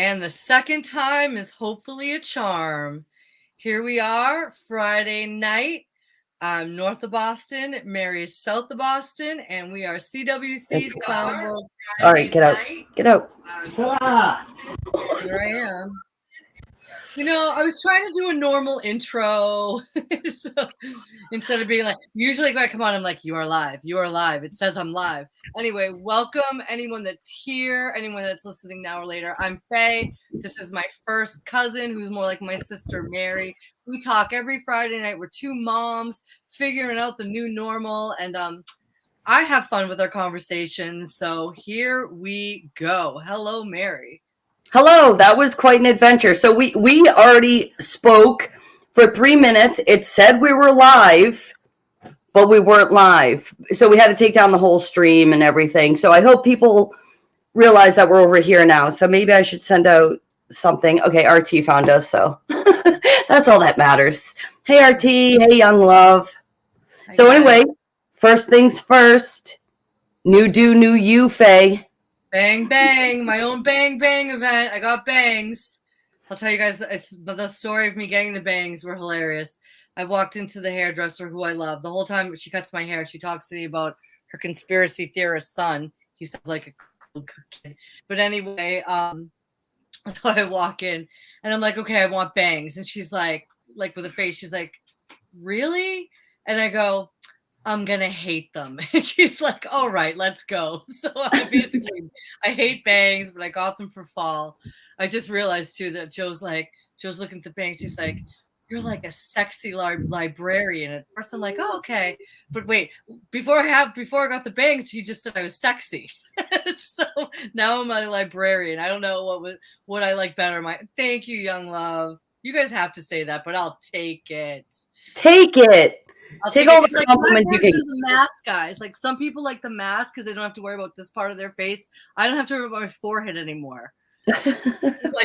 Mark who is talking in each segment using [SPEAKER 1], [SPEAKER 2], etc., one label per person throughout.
[SPEAKER 1] And the second time is hopefully a charm. Here we are, Friday night. I'm north of Boston, Mary's south of Boston, and we are CWC's Clown World
[SPEAKER 2] All right,
[SPEAKER 1] Friday
[SPEAKER 2] get out.
[SPEAKER 1] night.
[SPEAKER 2] Get out.
[SPEAKER 1] Here I am. I was trying to do a normal intro. So, instead of being like, usually when I come on, I'm like, you are live. You are live. It says I'm live. Anyway, welcome anyone that's here, anyone that's listening now or later. I'm Faye. This is my first cousin, who's more like my sister, Mary. We talk every Friday night. We're two moms figuring out the new normal. And I have fun with our conversations. So here we go. Hello, Mary.
[SPEAKER 2] Hello, that was quite an adventure. So we already spoke for 3 minutes. It said we were live, but we weren't live. So we had to take down the whole stream and everything. So I hope people realize that we're over here now. So maybe I should send out something. Okay, RT found us, so that's all that matters. Hey RT, hey young love. So anyway, first things first. New do, new you, Faye.
[SPEAKER 1] Bang, bang. My own bang, bang event. I got bangs. I'll tell you guys, it's the story of me getting the bangs were hilarious. I walked into the hairdresser who I love. The whole time she cuts my hair, she talks to me about her conspiracy theorist son. He sounds like a cool kid. But anyway, so I walk in and I'm like, okay, I want bangs. And she's like with a face, she's like, really? And I go, I'm gonna hate them. And she's like, all right, let's go. So I hate bangs, but I got them for fall. I just realized too that Joe's looking at the bangs. He's like, you're like a sexy librarian. At first I'm like, oh, okay. But wait, before I got the bangs, he just said I was sexy. So now I'm a librarian. I don't know what I like better. Thank you, young love. You guys have to say that, but I'll take it.
[SPEAKER 2] Take it. Take all the compliments you can.
[SPEAKER 1] The mask guys, like some people like the mask because they don't have to worry about this part of their face. I don't have to worry about my forehead anymore.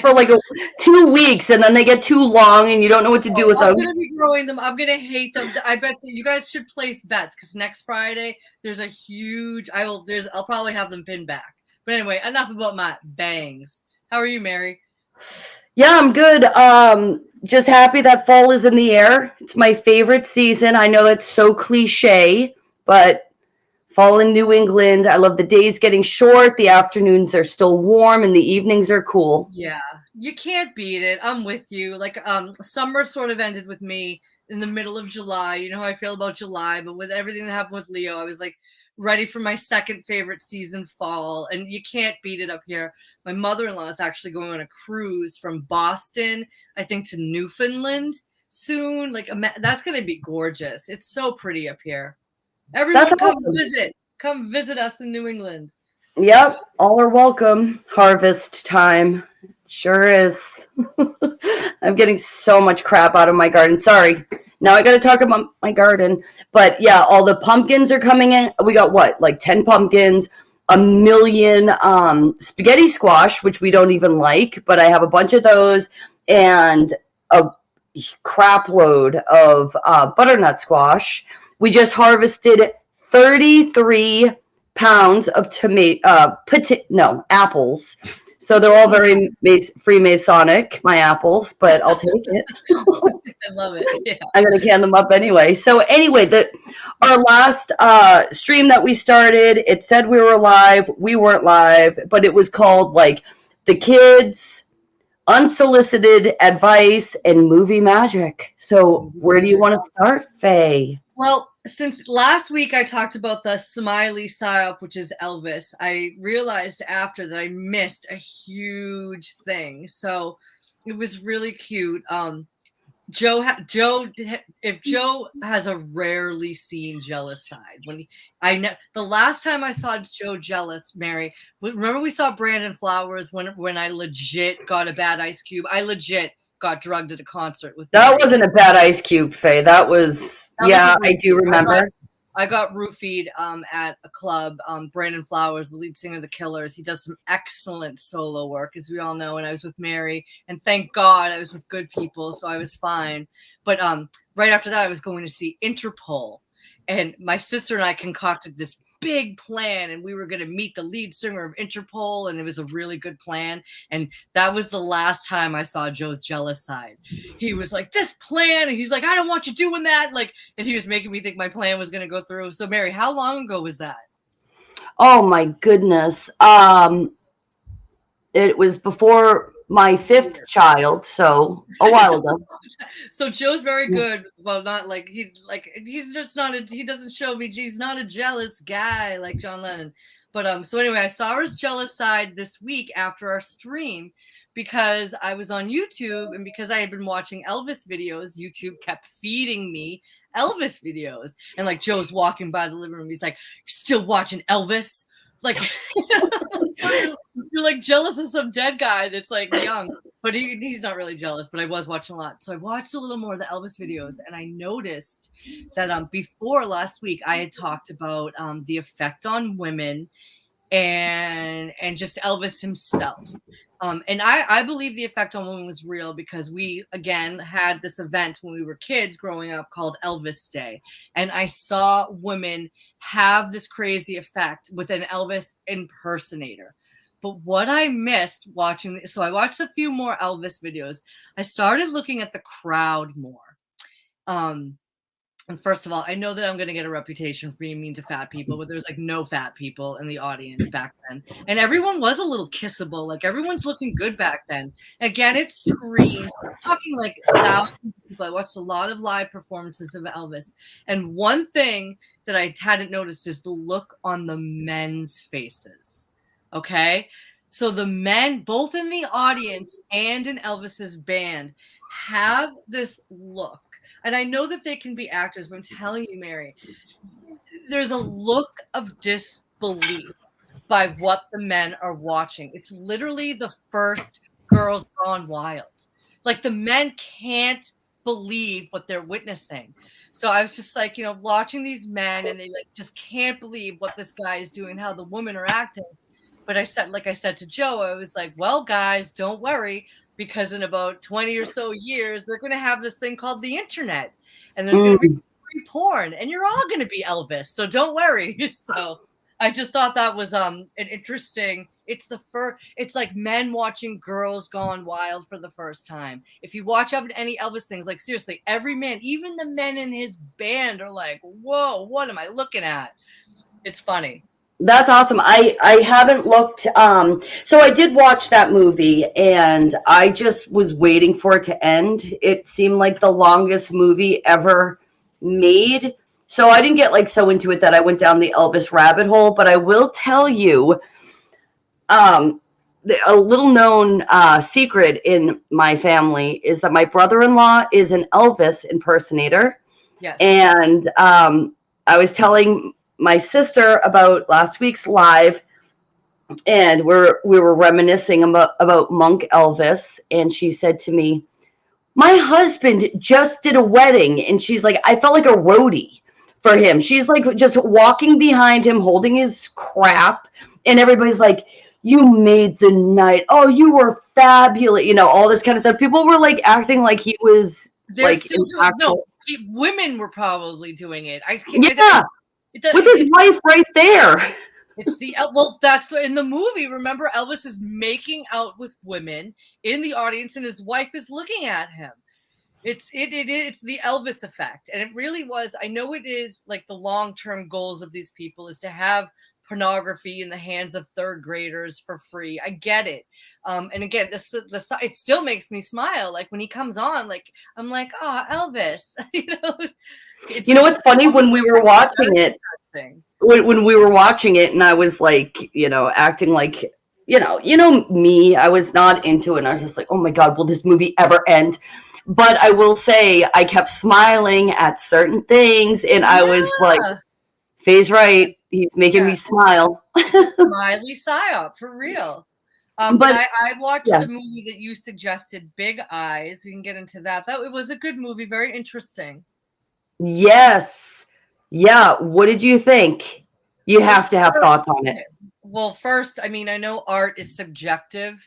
[SPEAKER 2] For like 2 weeks, and then they get too long, and you don't know what to do with them.
[SPEAKER 1] I'm gonna be growing them. I'm gonna hate them. I bet you guys should place bets because next Friday there's a huge. I'll probably have them pinned back. But anyway, enough about my bangs. How are you, Mary?
[SPEAKER 2] Yeah, I'm good. Just happy that fall is in the air. It's my favorite season. I know it's so cliche, but fall in New England. I love the days getting short. The afternoons are still warm and the evenings are cool.
[SPEAKER 1] Yeah, you can't beat it. I'm with you. Like, summer sort of ended with me in the middle of July. You know how I feel about July, but with everything that happened with Leo, I was like ready for my second favorite season, fall. And you can't beat it up here. My mother-in-law is actually going on a cruise from Boston, I think, to Newfoundland soon. Like, that's going to be gorgeous. It's so pretty up here. Everyone come visit us in New England.
[SPEAKER 2] Yep, all are welcome. Harvest time. Sure is. I'm getting so much crap out of my garden. Sorry. Now I got to talk about my garden. But yeah, all the pumpkins are coming in. We got what? Like 10 pumpkins, a million spaghetti squash, which we don't even like, but I have a bunch of those, and a crap load of butternut squash. We just harvested 33 pounds of apples. So they're all very Freemasonic, my apples, but I'll take it.
[SPEAKER 1] I love it. Yeah.
[SPEAKER 2] I'm going to can them up anyway. So anyway, our last stream that we started, it said we were live. We weren't live, but it was called like The Kids, Unsolicited Advice, and Movie Magic. So where do you want to start, Faye?
[SPEAKER 1] Well, since last week I talked about the Smiley psyop, which is Elvis, I realized after that I missed a huge thing. So it was really cute. If Joe has a rarely seen jealous side. The last time I saw Joe jealous, Mary, remember we saw Brandon Flowers when I legit got a bad ice cube. I legit got drugged at a concert with
[SPEAKER 2] That
[SPEAKER 1] Mary.
[SPEAKER 2] Wasn't a bad ice cube, Faye. I do remember.
[SPEAKER 1] I got roofied at a club. Brandon Flowers, the lead singer of the Killers, he does some excellent solo work, as we all know. And I was with Mary, and thank God I was with good people, so I was fine. But right after that, I was going to see Interpol, and my sister and I concocted this big plan, and we were going to meet the lead singer of Interpol, and it was a really good plan. And that was the last time I saw Joe's jealous side. He was like, this plan, and he's like, I don't want you doing that. Like, and he was making me think my plan was going to go through. So Mary, how long ago was that?
[SPEAKER 2] Oh my goodness. It was before my 5th child, so a while ago.
[SPEAKER 1] So Joe's very good. Well, not like he's just not he doesn't show me he's not a jealous guy like John Lennon. But so anyway, I saw his jealous side this week after our stream because I was on YouTube, and because I had been watching Elvis videos, YouTube kept feeding me Elvis videos. And like Joe's walking by the living room, he's like, "You're still watching Elvis?" Like you're like jealous of some dead guy that's like young, but he's not really jealous. But I was watching a lot, so I watched a little more of the Elvis videos, and I noticed that before last week I had talked about the effect on women and just Elvis himself. And I believe the effect on women was real because we, again, had this event when we were kids growing up called Elvis Day. And I saw women have this crazy effect with an Elvis impersonator. But what I missed watching, so I watched a few more Elvis videos. I started looking at the crowd more. And first of all, I know that I'm going to get a reputation for being mean to fat people, but there's like no fat people in the audience back then. And everyone was a little kissable. Like everyone's looking good back then. Again, it screams. We're talking like thousands of people. I watched a lot of live performances of Elvis. And one thing that I hadn't noticed is the look on the men's faces. Okay. So the men, both in the audience and in Elvis's band, have this look. And I know that they can be actors, but I'm telling you, Mary, there's a look of disbelief by what the men are watching. It's literally the first Girls Gone Wild. Like the men can't believe what they're witnessing. So I was just like, watching these men, and they like just can't believe what this guy is doing, how the women are acting. But I said to Joe, I was like, well, guys, don't worry, because in about 20 or so years, they're going to have this thing called the internet, and there's going to be free porn, and you're all going to be Elvis. So don't worry. So I just thought that was an interesting. It's like men watching Girls Gone Wild for the first time. If you watch up any Elvis things, like seriously, every man, even the men in his band, are like, whoa, what am I looking at? It's funny.
[SPEAKER 2] That's awesome. I haven't looked. So I did watch that movie, and I just was waiting for it to end. It seemed like the longest movie ever made. So I didn't get like so into it that I went down the Elvis rabbit hole. But I will tell you, a little known secret in my family is that my brother-in-law is an Elvis impersonator.
[SPEAKER 1] Yes.
[SPEAKER 2] And I was telling my sister about last week's live, and we were reminiscing about Monk Elvis, and she said to me, my husband just did a wedding, and she's like, I felt like a roadie for him. She's like just walking behind him holding his crap, and everybody's like, you made the night, oh, you were fabulous, all this kind of stuff. People were like acting like he was
[SPEAKER 1] women were probably doing it.
[SPEAKER 2] With his wife right there.
[SPEAKER 1] That's in the movie. Remember, Elvis is making out with women in the audience, and his wife is looking at him. It's the Elvis effect, and it really was. I know it is like the long-term goals of these people is to have pornography in the hands of third graders for free. I get it. And again, it still makes me smile. Like when he comes on, like I'm like, oh, Elvis. What's
[SPEAKER 2] funny when we were watching it. When we were watching it, and I was like, acting like, me, I was not into it. And I was just like, oh my God, will this movie ever end? But I will say I kept smiling at certain things, and I was like, Faye's right. He's making me smile.
[SPEAKER 1] Smiley psyop, for real. But I watched the movie that you suggested, Big Eyes. We can get into that. It was a good movie, very interesting.
[SPEAKER 2] Yes. Yeah. What did you think? You have to have thoughts on it.
[SPEAKER 1] Well, first, I mean, I know art is subjective,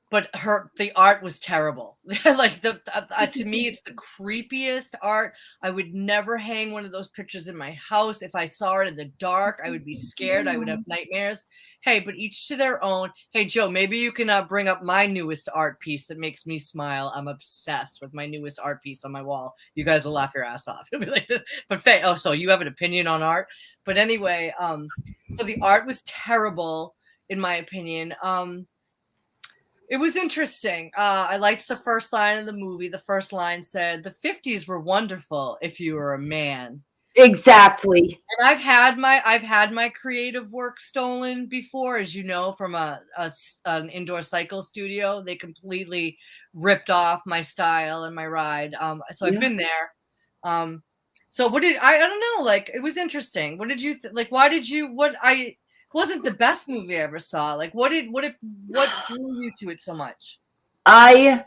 [SPEAKER 1] but the art was terrible. Like to me, it's the creepiest art. I would never hang one of those pictures in my house. If I saw it in the dark, I would be scared. I would have nightmares. Hey, but each to their own. Hey, Joe, maybe you can bring up my newest art piece that makes me smile. I'm obsessed with my newest art piece on my wall. You guys will laugh your ass off. It'll be like this. But Faye, oh, so you have an opinion on art? But anyway, so the art was terrible in my opinion. It was interesting. I liked the first line of the movie. The first line said, "The 50s were wonderful if you were a man."
[SPEAKER 2] Exactly.
[SPEAKER 1] And I've had my creative work stolen before, as you know, from an indoor cycle studio. They completely ripped off my style and my ride. So I've
[SPEAKER 2] Yeah.
[SPEAKER 1] been there. So what did I don't know, like it was interesting. What did you like why did you what I wasn't the best movie I ever saw. Like what drew you to it so much?
[SPEAKER 2] I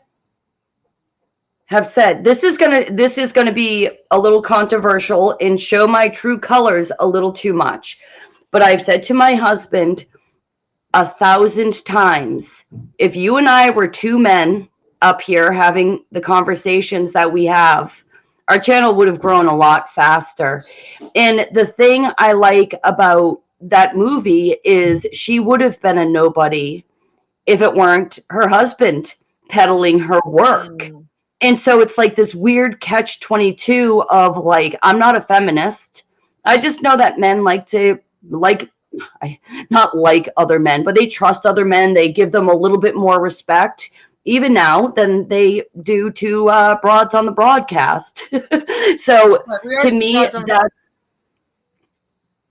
[SPEAKER 2] have said this is gonna be a little controversial and show my true colors a little too much. But I've said to my husband 1,000 times, if you and I were two men up here having the conversations that we have, our channel would have grown a lot faster. And the thing I like about that movie is she would have been a nobody if it weren't her husband peddling her work.
[SPEAKER 1] Mm.
[SPEAKER 2] And so it's like this weird catch 22 of like, I'm not a feminist. I just know that men like to like not like other men, but they trust other men. They give them a little bit more respect even now than they do to broads on the broadcast. So
[SPEAKER 1] Right, we
[SPEAKER 2] to
[SPEAKER 1] are
[SPEAKER 2] me,
[SPEAKER 1] broads on
[SPEAKER 2] that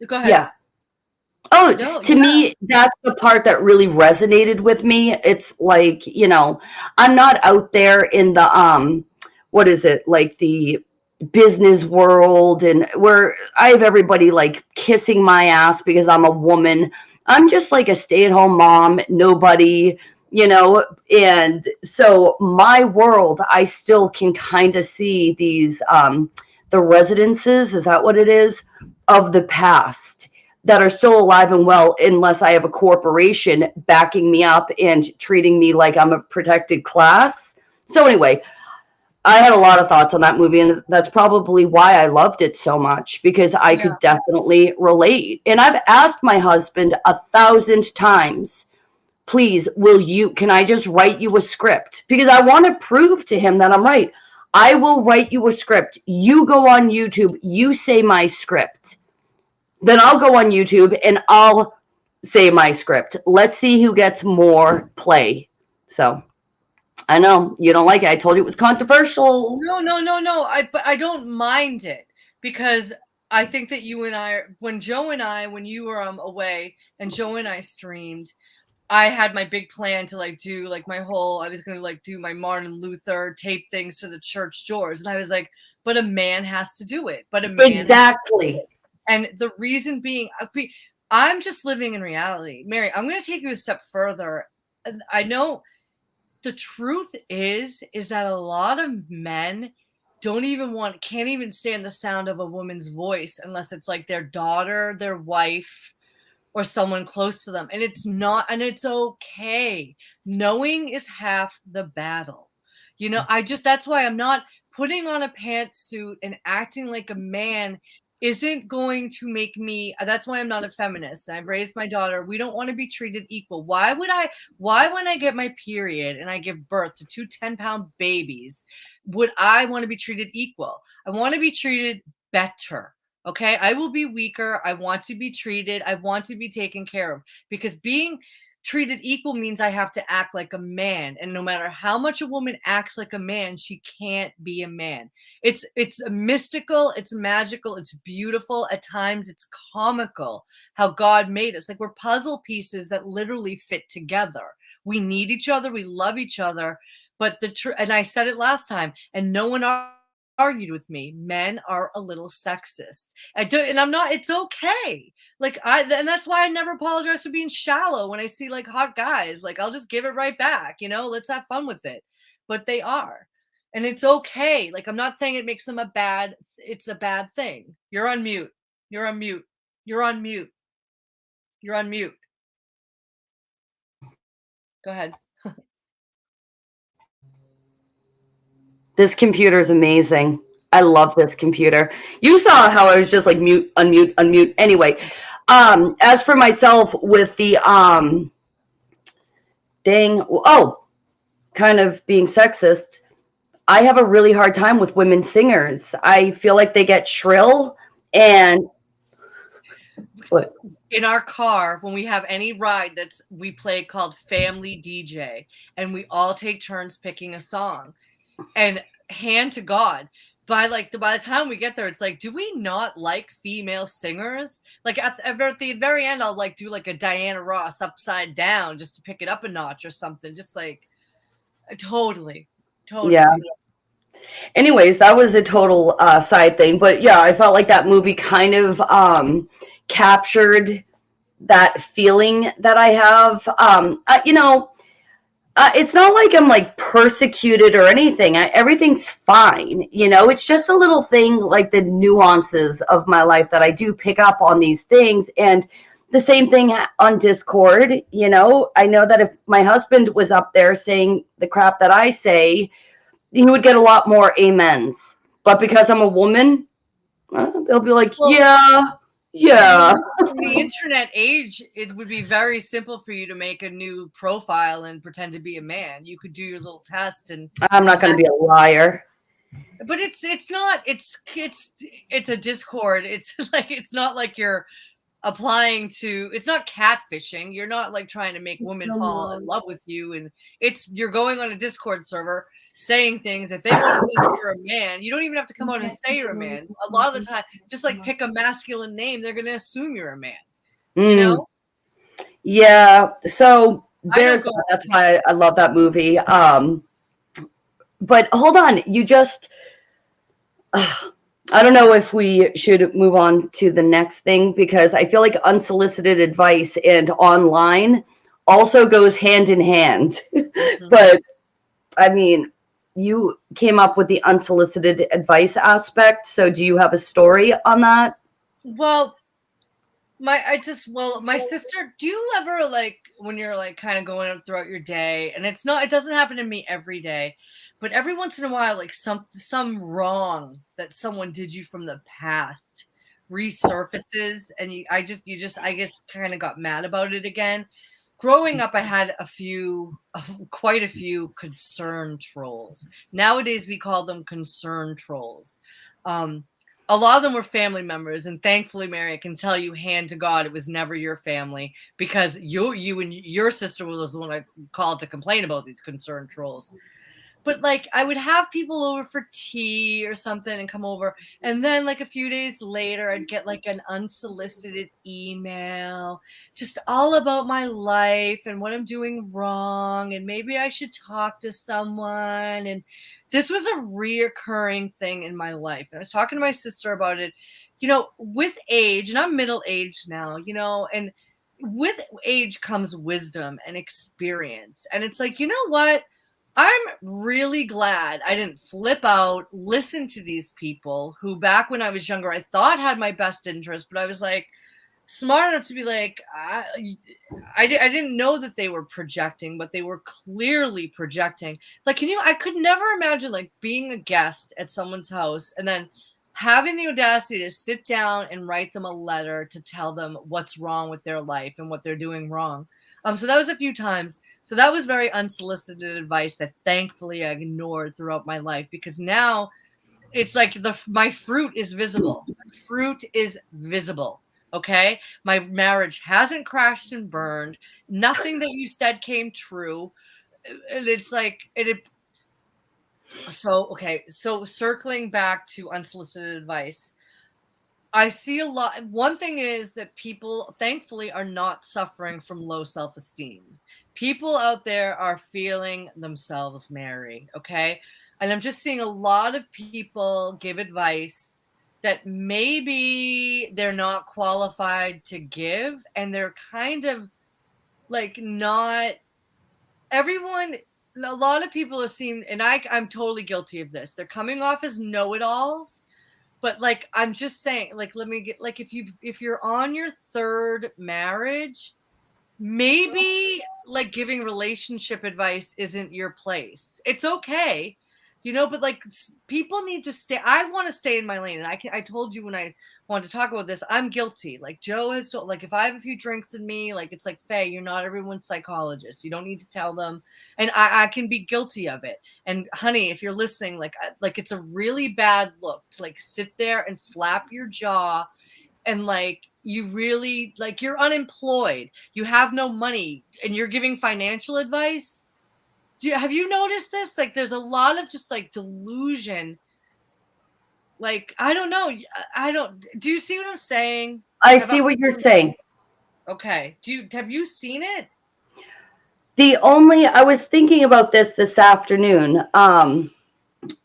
[SPEAKER 1] go ahead.
[SPEAKER 2] yeah. Oh,
[SPEAKER 1] No,
[SPEAKER 2] to
[SPEAKER 1] yeah.
[SPEAKER 2] me, that's the part that really resonated with me. It's like, I'm not out there in the what is it, like the business world and where I have everybody like kissing my ass because I'm a woman. I'm just like a stay-at-home mom, nobody, and so my world, I still can kind of see these the residences, is that what it is, of the past that are still alive and well, unless I have a corporation backing me up and treating me like I'm a protected class. So anyway, I had a lot of thoughts on that movie, and that's probably why I loved it so much, because I
[SPEAKER 1] Yeah.
[SPEAKER 2] could definitely relate. And I've asked my husband 1,000 times, please, can I just write you a script? Because I want to prove to him that I'm right. I will write you a script. You go on YouTube, you say my script. Then I'll go on YouTube and I'll say my script. Let's see who gets more play. So I know you don't like it. I told you it was controversial.
[SPEAKER 1] No. But I don't mind it because I think that you and I, when you were away and Joe and I streamed, I had my big plan to like do like I was gonna like do my Martin Luther tape things to the church doors, and I was like, but a man has to do it. But a man,
[SPEAKER 2] Exactly.
[SPEAKER 1] and the reason being, I'm just living in reality. Mary, I'm gonna take you a step further. I know the truth is that a lot of men can't even stand the sound of a woman's voice unless it's like their daughter, their wife, or someone close to them. And it's okay. Knowing is half the battle. That's why I'm not putting on a pantsuit and acting like a man isn't going to make me. That's why I'm not a feminist. I've raised my daughter. We don't want to be treated equal. Why when I get my period and I give birth to two 10-pound babies, would I want to be treated equal? I want to be treated better. Okay, I will be weaker. I want to be treated. I want to be taken care of, because being treated equal means I have to act like a man. And no matter how much a woman acts like a man, she can't be a man. It's mystical, it's magical, it's beautiful. At times it's comical how God made us. Like we're puzzle pieces that literally fit together. We need each other, we love each other. But and I said it last time, and no one argued with me. Men are a little sexist. And I'm not. It's okay. And that's why I never apologize for being shallow when I see like hot guys. Like I'll just give it right back. Let's have fun with it. But they are, and it's okay. Like I'm not saying it makes them it's a bad thing. You're on mute. You're on mute. You're on mute. You're on mute. Go ahead.
[SPEAKER 2] This computer is amazing. I love this computer. You saw how I was just like mute, unmute, unmute. Anyway, as for myself with the kind of being sexist, I have a really hard time with women singers. I feel like they get shrill and what?
[SPEAKER 1] In our car, when we have any ride we play called Family DJ, and we all take turns picking a song. And hand to God, by the time we get there, it's like, do we not like female singers? Like at the very end, I'll like do like a Diana Ross Upside Down just to pick it up a notch or something. Just like totally.
[SPEAKER 2] Yeah. Anyways, that was a total side thing, but yeah, I felt like that movie kind of captured that feeling that I have. It's not like I'm like persecuted or anything. Everything's fine. It's just a little thing, like the nuances of my life that I do pick up on these things. And the same thing on Discord. I know that if my husband was up there saying the crap that I say, he would get a lot more amens. But because I'm a woman, they'll be like, yeah.
[SPEAKER 1] In the internet age, it would be very simple for you to make a new profile and pretend to be a man. You could do your little test, and
[SPEAKER 2] I'm not going to be a liar.
[SPEAKER 1] But it's not. It's a Discord. It's like, it's not like you're applying to, it's not catfishing. You're not like trying to make women fall in love with you, and you're going on a Discord server saying things. If they want to think you're a man, you don't even have to come out and say you're a man. A lot of the time, just like pick a masculine name, they're going to assume you're a man.
[SPEAKER 2] Yeah, so that's why I love that movie. But hold on, you just I don't know if we should move on to the next thing, because I feel like unsolicited advice and online also goes hand in hand. But I mean, you came up with the unsolicited advice aspect. So do you have a story on that?
[SPEAKER 1] Well, my sister, do you ever, like, when you're like kind of going up throughout your day, and it doesn't happen to me every day, but every once in a while, like some wrong that someone did you from the past resurfaces, and I guess kind of got mad about it again. Growing up, I had quite a few concern trolls. Nowadays, we call them concern trolls. A lot of them were family members, and thankfully, Mary, I can tell you, hand to God, it was never your family, because you and your sister was the one I called to complain about these concerned trolls. But like, I would have people over for tea or something and come over, and then like a few days later, I'd get like an unsolicited email, just all about my life and what I'm doing wrong, and maybe I should talk to someone. And this was a reoccurring thing in my life. And I was talking to my sister about it, with age, and I'm middle-aged now, and with age comes wisdom and experience. And it's like, you know what? I'm really glad I didn't flip out, listen to these people who back when I was younger, I thought had my best interest, but I was like smart enough to be like, I didn't know that they were projecting, but they were clearly projecting. Like, I could never imagine like being a guest at someone's house and then having the audacity to sit down and write them a letter to tell them what's wrong with their life and what they're doing wrong. So that was a few times. So that was very unsolicited advice that thankfully I ignored throughout my life, because now it's like my fruit is visible. Fruit is visible. Okay. My marriage hasn't crashed and burned. Nothing that you said came true. And it's like, so circling back to unsolicited advice, I see a lot. One thing is that people, thankfully, are not suffering from low self-esteem. People out there are feeling themselves, Mary, okay? And I'm just seeing a lot of people give advice that maybe they're not qualified to give, and they're kind of like not everyone. A lot of people have seen, and I'm totally guilty of this. They're coming off as know-it-alls, but like, I'm just saying, like, let me get, like, if you're on your third marriage, maybe like giving relationship advice isn't your place. It's okay. but like people need to stay. I want to stay in my lane. And I told you when I wanted to talk about this, I'm guilty. Like Joe has told, like if I have a few drinks in me, like it's like, Faye, you're not everyone's psychologist. You don't need to tell them. And I can be guilty of it. And honey, if you're listening, like it's a really bad look to like sit there and flap your jaw and like you really like you're unemployed, you have no money, and you're giving financial advice. Have you noticed this? Like there's a lot of just like delusion. Like I don't know. Do you see what I'm saying?
[SPEAKER 2] I see what you're saying.
[SPEAKER 1] Okay. Have you seen it?
[SPEAKER 2] I was thinking about this afternoon.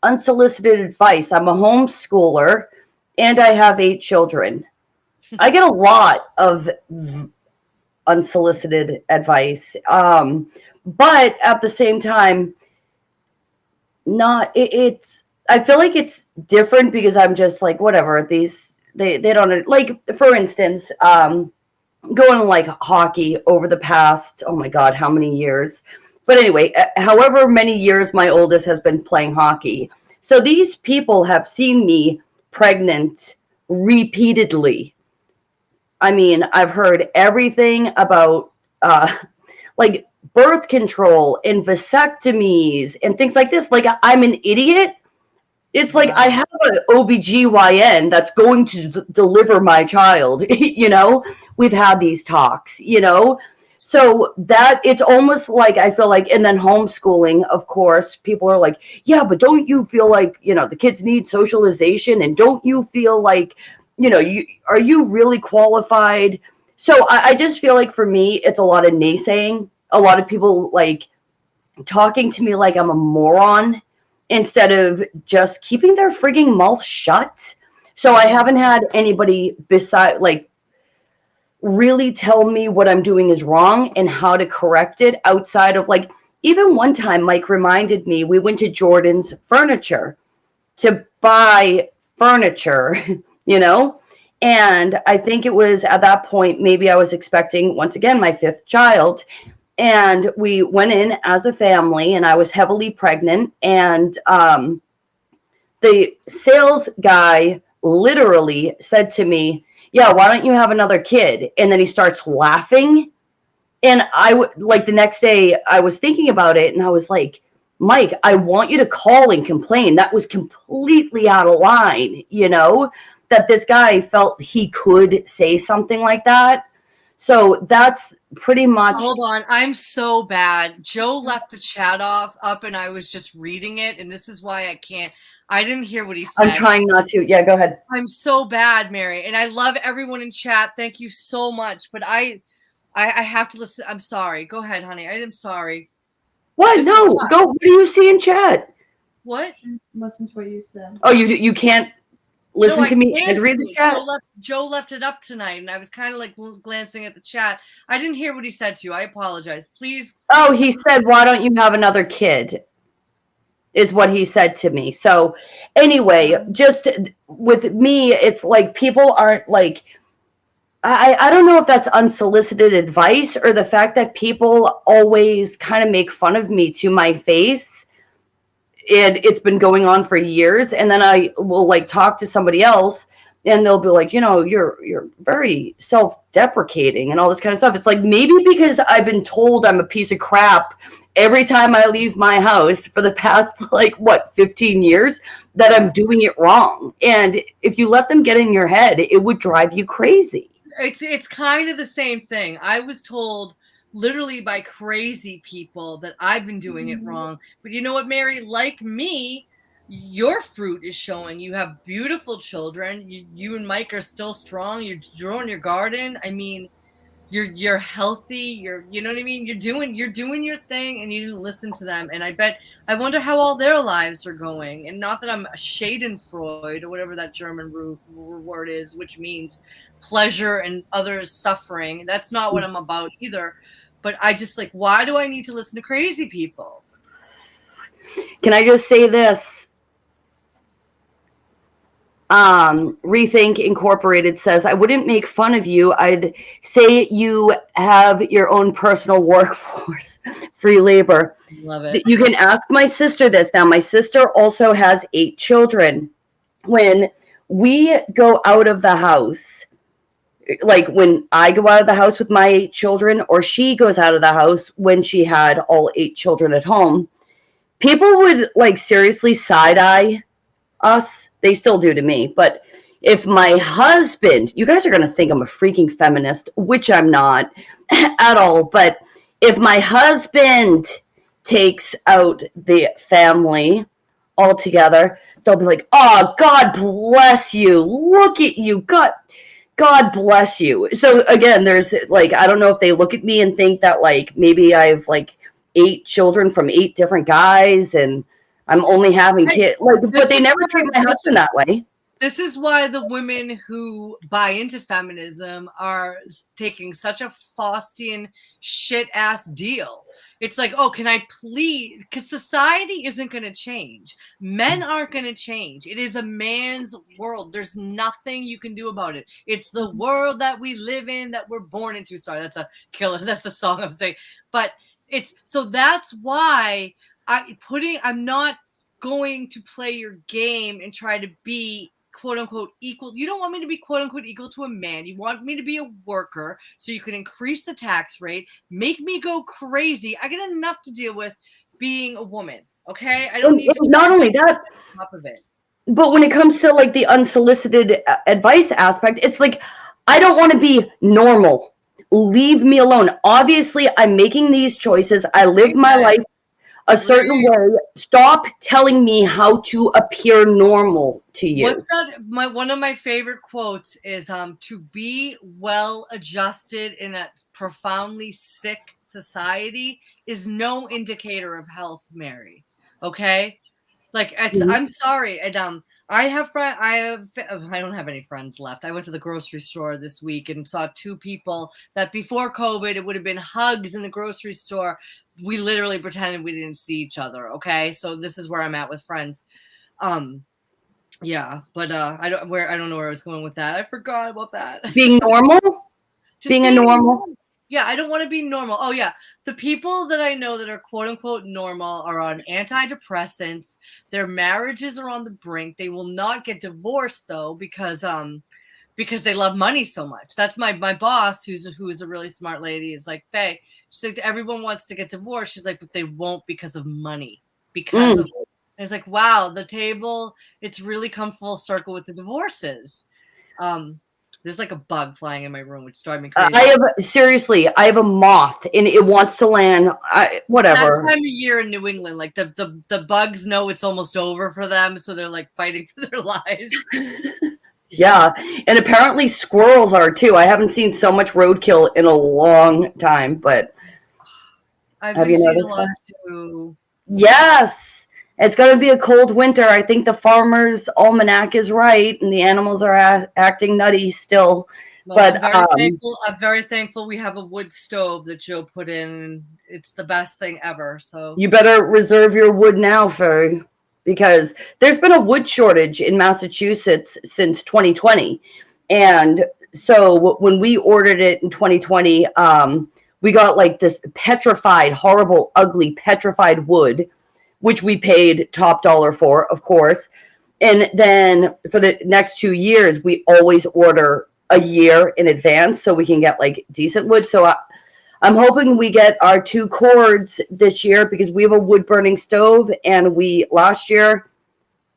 [SPEAKER 2] Unsolicited advice. I'm a homeschooler and I have 8 children. I get a lot of unsolicited advice. But at the same time, I feel like it's different because I'm just like, whatever, they don't, like, for instance, going to like hockey over the past, oh my God, how many years? But anyway, however many years my oldest has been playing hockey. So these people have seen me pregnant repeatedly. I mean, I've heard everything about like birth control and vasectomies and things like this. Like I'm an idiot. It's like I have an OBGYN that's going to deliver my child. We've had these talks, So that it's almost like I feel like, and then homeschooling, of course, people are like, yeah, but don't you feel like, the kids need socialization, and don't you feel like, are you really qualified? So I just feel like for me, it's a lot of naysaying. A lot of people like talking to me like I'm a moron instead of just keeping their frigging mouth shut. So I haven't had anybody beside like really tell me what I'm doing is wrong and how to correct it outside of like, even one time Mike reminded me, we went to Jordan's Furniture to buy furniture, and I think it was at that point, maybe I was expecting once again my 5th child. And we went in as a family and I was heavily pregnant. And the sales guy literally said to me, yeah, why don't you have another kid? And then he starts laughing. And like the next day I was thinking about it and I was like, Mike, I want you to call and complain. That was completely out of line, that this guy felt he could say something like that. So that's pretty much.
[SPEAKER 1] Hold on. I'm so bad. Joe left the chat up and I was just reading it. And this is why I didn't hear what he said.
[SPEAKER 2] I'm trying not to. Yeah, go ahead.
[SPEAKER 1] I'm so bad, Mary. And I love everyone in chat. Thank you so much. But I have to listen. I'm sorry. Go ahead, honey. I am sorry.
[SPEAKER 2] What? No, go. What do you see in chat?
[SPEAKER 1] What?
[SPEAKER 3] Listen to what you said.
[SPEAKER 2] Oh, you can't listen to me and read the chat?
[SPEAKER 1] Joe left it up tonight, and I was kind of like glancing at the chat. I didn't hear what he said to you. I apologize. Please.
[SPEAKER 2] Oh, he said, why don't you have another kid? Is what he said to me. So anyway, just with me, it's like people aren't like, I don't know if that's unsolicited advice or the fact that people always kind of make fun of me to my face. And it's been going on for years. And then I will like talk to somebody else and they'll be like, you're very self-deprecating and all this kind of stuff. It's like, maybe because I've been told I'm a piece of crap every time I leave my house for the past 15 years that I'm doing it wrong. And if you let them get in your head, it would drive you crazy.
[SPEAKER 1] It's kind of the same thing. I was told literally by crazy people that I've been doing it wrong. But you know what, Mary? Like me, your fruit is showing. You have beautiful children. You and Mike are still strong. You're growing your garden. I mean, you're healthy. You know what I mean? You're doing your thing, and you didn't listen to them. And I wonder how all their lives are going. And not that I'm a Schadenfreude or whatever that German word is, which means pleasure and others suffering. That's not what I'm about either. But I just like, why do I need to listen to crazy people?
[SPEAKER 2] Can I just say this? Rethink Incorporated says, I wouldn't make fun of you. I'd say you have your own personal workforce, free labor.
[SPEAKER 1] Love it.
[SPEAKER 2] You can ask my sister this. Now, my sister also has 8 children. When we go out of the house, like when I go out of the house with my 8 children, or she goes out of the house when she had all 8 children at home, people would like seriously side eye us. They still do to me. But if my husband, you guys are going to think I'm a freaking feminist, which I'm not at all. But if my husband takes out the family altogether, they'll be like, oh, God bless you. Look at you. God bless you. So again, there's like, I don't know if they look at me and think that like maybe I've like 8 children from 8 different guys and I'm only having kids. Like, but they never treat my husband that way.
[SPEAKER 1] This is why the women who buy into feminism are taking such a Faustian shit ass deal. It's like, oh, can I please? Because society isn't going to change. Men aren't going to change. It is a man's world. There's nothing you can do about it. It's the world that we live in, that we're born into. Sorry, that's a killer. That's a song I'm saying. But it's so that's why I'm not going to play your game and try to be quote unquote equal. You don't want me to be quote unquote equal to a man. You want me to be a worker so you can increase the tax rate, make me go crazy. I get enough to deal with being a woman. Okay. I don't need to
[SPEAKER 2] not only that,
[SPEAKER 1] on top of it.
[SPEAKER 2] But when it comes to like the unsolicited advice aspect, it's like, I don't want to be normal. Leave me alone. Obviously, I'm making these choices. I live my life a certain way. Stop telling me how to appear normal to you.
[SPEAKER 1] What's that? One of my favorite quotes is to be well adjusted in a profoundly sick society is no indicator of health, Mary. Okay? Like I'm sorry. And I don't have any friends left. I went to the grocery store this week and saw 2 people that before COVID it would have been hugs in the grocery store. We literally pretended we didn't see each other. Okay, so this is where I'm at with friends. Yeah, but I don't know where I was going with that. I forgot about that.
[SPEAKER 2] Being normal, being a normal.
[SPEAKER 1] Yeah, I don't want to be normal. Oh yeah, the people that I know that are quote unquote normal are on antidepressants. Their marriages are on the brink. They will not get divorced though because they love money so much. That's my boss, who's a really smart lady, is like, Faye, she's like, everyone wants to get divorced. She's like, but they won't because of money. Because of it's like, wow, the table, it's really come full circle with the divorces. There's like a bug flying in my room, which drives me crazy.
[SPEAKER 2] I have a moth and it wants to land. Whatever.
[SPEAKER 1] That time of year in New England, like the bugs know it's almost over for them, so they're like fighting for their lives.
[SPEAKER 2] Yeah, and apparently squirrels are too. I haven't seen so much roadkill in a long time, but
[SPEAKER 1] have you noticed a lot too?
[SPEAKER 2] Yes, it's going to be a cold winter. I think the farmer's almanac is right, and the animals are acting nutty still. Well, but
[SPEAKER 1] I'm very thankful we have a wood stove that Joe put in. It's the best thing ever. So
[SPEAKER 2] you better reserve your wood now, Ferry, because there's been a wood shortage in Massachusetts since 2020. And so when we ordered it in 2020, we got like this petrified, horrible, ugly petrified wood, which we paid top dollar for, of course. And then for the next 2 years, we always order a year in advance so we can get like decent wood. So I'm hoping we get our 2 cords this year because we have a wood burning stove. And last year,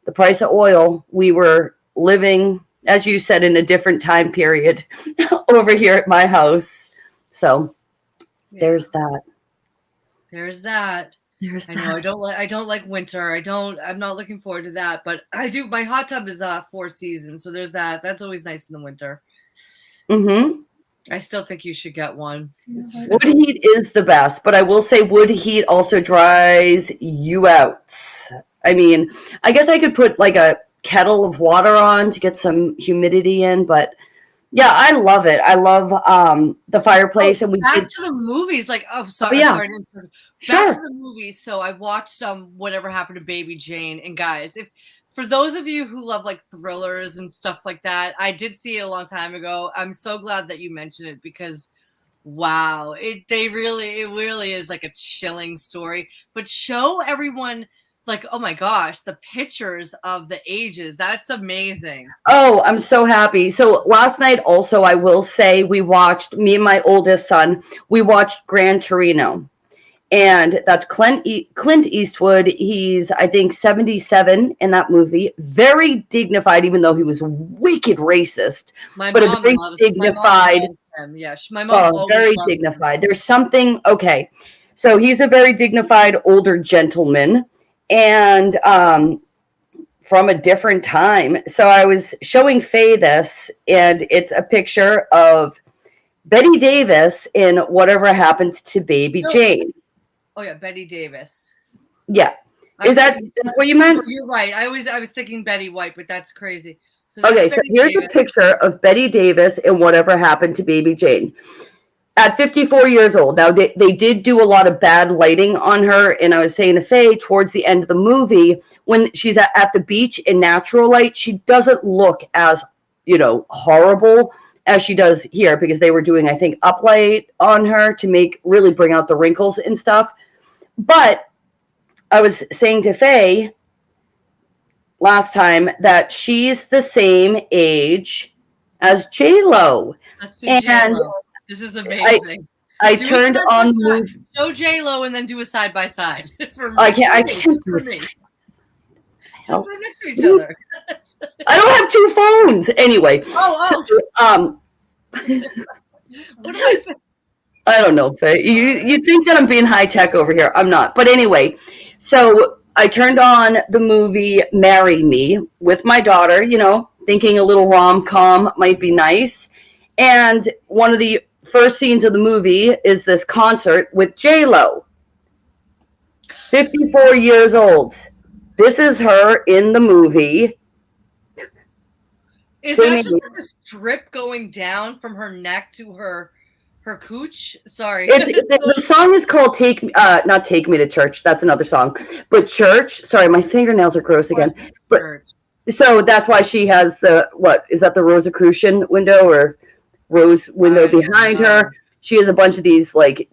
[SPEAKER 2] the price of oil, we were living, as you said, in a different time period over here at my house. So there's that.
[SPEAKER 1] There's that. I know I don't like winter. I'm not looking forward to that, but I do. My hot tub is 4 seasons. So there's that. That's always nice in the winter.
[SPEAKER 2] Mm-hmm.
[SPEAKER 1] I still think you should get one.
[SPEAKER 2] Wood heat is the best, but I will say wood heat also dries you out. I mean, I guess I could put like a kettle of water on to get some humidity in, but yeah, I love it. I love the fireplace. And
[SPEAKER 1] back to the movies. Like, sorry.
[SPEAKER 2] Sure.
[SPEAKER 1] Back to the movies. So I watched Whatever Happened to Baby Jane. And guys, if for those of you who love like thrillers and stuff like that, I did see it a long time ago. I'm so glad that you mentioned it because wow, it really is like a chilling story. But show everyone like, oh my gosh, the pictures of the ages. That's amazing.
[SPEAKER 2] Oh, I'm so happy. So last night also, I will say, me and my oldest son, we watched Gran Torino. And that's Clint Eastwood. He's, I think, 77 in that movie. Very dignified, even though he was wicked racist.
[SPEAKER 1] My
[SPEAKER 2] but
[SPEAKER 1] mom
[SPEAKER 2] a very
[SPEAKER 1] loves
[SPEAKER 2] dignified.
[SPEAKER 1] him. Yeah, my mom
[SPEAKER 2] Very dignified. There's something. Okay, so he's a very dignified older gentleman, and from a different time. So I was showing Faye this, and it's a picture of Betty Davis in Whatever Happened to Baby Jane.
[SPEAKER 1] Oh yeah, Betty Davis.
[SPEAKER 2] Yeah. Is that what you meant?
[SPEAKER 1] You're right. I was thinking Betty White, but that's crazy.
[SPEAKER 2] So here's a picture of Betty Davis in Whatever Happened to Baby Jane. At 54 years old. Now, they did do a lot of bad lighting on her, and I was saying to Faye, towards the end of the movie, when she's at the beach in natural light, she doesn't look as, horrible as she does here, because they were doing, I think, uplight on her to really bring out the wrinkles and stuff. But I was saying to Faye last time that she's the same age as J-Lo.
[SPEAKER 1] Let's see J-Lo. This is amazing.
[SPEAKER 2] I turned on the movie.
[SPEAKER 1] Show J-Lo and then do a side by side.
[SPEAKER 2] I can't
[SPEAKER 1] for me. Just put them next to each other.
[SPEAKER 2] I don't have two phones. Anyway.
[SPEAKER 1] What do
[SPEAKER 2] I don't know, Faye. You think that I'm being high tech over here. I'm not. But anyway, so I turned on the movie Marry Me with my daughter, thinking a little rom-com might be nice. And one of the first scenes of the movie is this concert with J-Lo. 54 years old. This is her in the movie.
[SPEAKER 1] Is that just like a strip going down from her neck to her cooch? Sorry.
[SPEAKER 2] The song is called not Take Me to Church. That's another song. But Church. Sorry, my fingernails are gross again. But, so that's why she has is that the Rosicrucian window or rose window behind her? She has a bunch of these, like,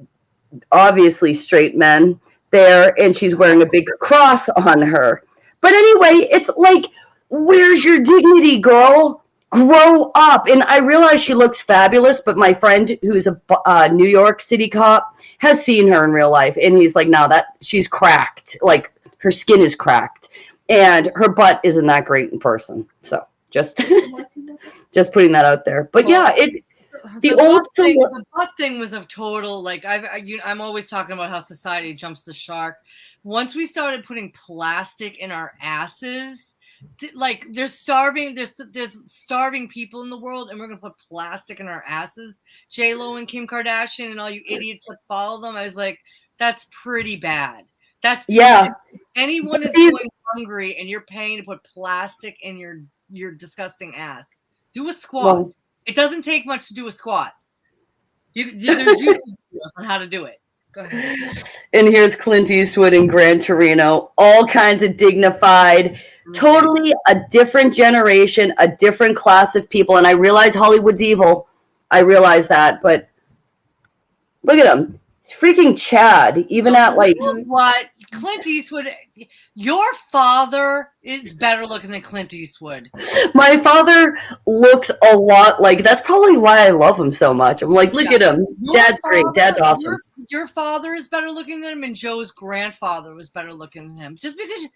[SPEAKER 2] obviously straight men there, and she's wearing a big cross on her. But anyway, it's like, where's your dignity, girl? Grow up. And I realize she looks fabulous, but my friend who's a New York City cop has seen her in real life, and he's like, no, she's cracked. Like, her skin is cracked, and her butt isn't that great in person. So just putting that out there. But yeah,
[SPEAKER 1] the butt thing was a total, like, I'm always talking about how society jumps the shark. Once we started putting plastic in our asses, like, there's starving people in the world, and we're gonna put plastic in our asses. J-Lo and Kim Kardashian and all you idiots that follow them. I was like, that's pretty bad. If anyone is going hungry and you're paying to put plastic in your disgusting ass, do a squat. Well, it doesn't take much to do a squat. There's YouTube videos on how to do it. Go ahead.
[SPEAKER 2] And here's Clint Eastwood in Gran Torino. All kinds of dignified, totally a different generation, a different class of people. And I realize Hollywood's evil. I realize that. But look at him. It's freaking Chad. Even at like...
[SPEAKER 1] What? Clint Eastwood... Your father is better looking than Clint Eastwood.
[SPEAKER 2] My father looks a lot like... That's probably why I love him so much. I'm like, look at him. Dad's great. Dad's awesome.
[SPEAKER 1] Your father is better looking than him, and Joe's grandfather was better looking than him. Just because...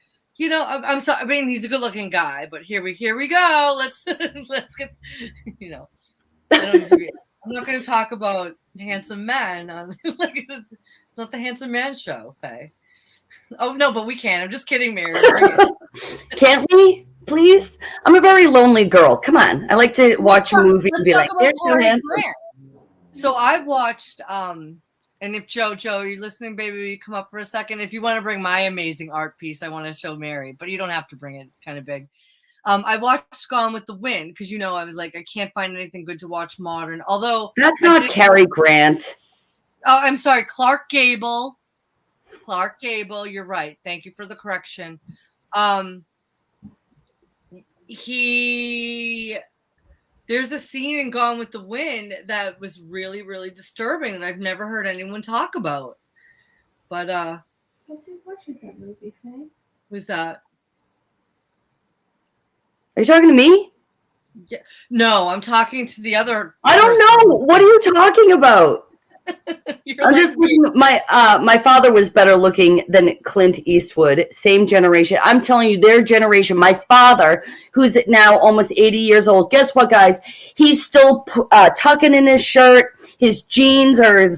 [SPEAKER 1] I'm sorry. I mean, he's a good-looking guy, but here we go. Let's get. I'm not going to talk about handsome men. It's not the handsome man show, Faye. Oh no, but we can. I'm just kidding, Mary.
[SPEAKER 2] Can't we? Please? I'm a very lonely girl. Come on. I like to watch a movie and be like, "There's no handsome."
[SPEAKER 1] So I've watched. And if Joe, you're listening, baby, will you come up for a second? If you want to bring my amazing art piece, I want to show Mary, but you don't have to bring it. It's kind of big. I watched Gone with the Wind because, I was like, I can't find anything good to watch modern. Although
[SPEAKER 2] that's not Cary Grant.
[SPEAKER 1] Oh, I'm sorry, Clark Gable. Clark Gable, you're right. Thank you for the correction. there's a scene in Gone with the Wind that was really, really disturbing that I've never heard anyone talk about. But
[SPEAKER 3] What was that movie, Faye?
[SPEAKER 1] who's that?
[SPEAKER 2] Are you talking to me?
[SPEAKER 1] Yeah. No, I'm talking to the other.
[SPEAKER 2] I don't know. What are you talking about? I'm just thinking my father was better looking than Clint Eastwood. Same generation. I'm telling you, their generation. My father, who's now almost 80 years old. Guess what, guys? He's still tucking in his shirt. His jeans are,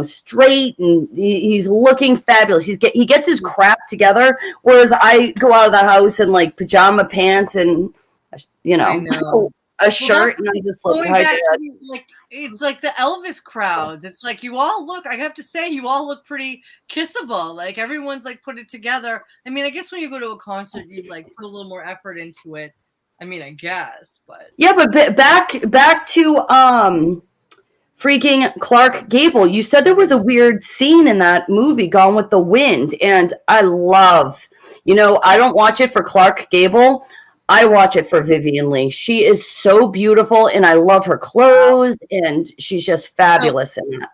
[SPEAKER 2] straight, and he's looking fabulous. He gets his crap together. Whereas I go out of the house in like pajama pants and
[SPEAKER 1] I know.
[SPEAKER 2] a shirt, and I just look.
[SPEAKER 1] Going back to it's like the Elvis crowds. It's like you all look. I have to say, you all look pretty kissable. Like everyone's like put it together. I mean, I guess when you go to a concert, you like put a little more effort into it. I mean, I guess, but
[SPEAKER 2] yeah. But back to freaking Clark Gable. You said there was a weird scene in that movie, Gone with the Wind, and I love. I don't watch it for Clark Gable. I watch it for Vivian Leigh. She is so beautiful, and I love her clothes, and she's just fabulous in that.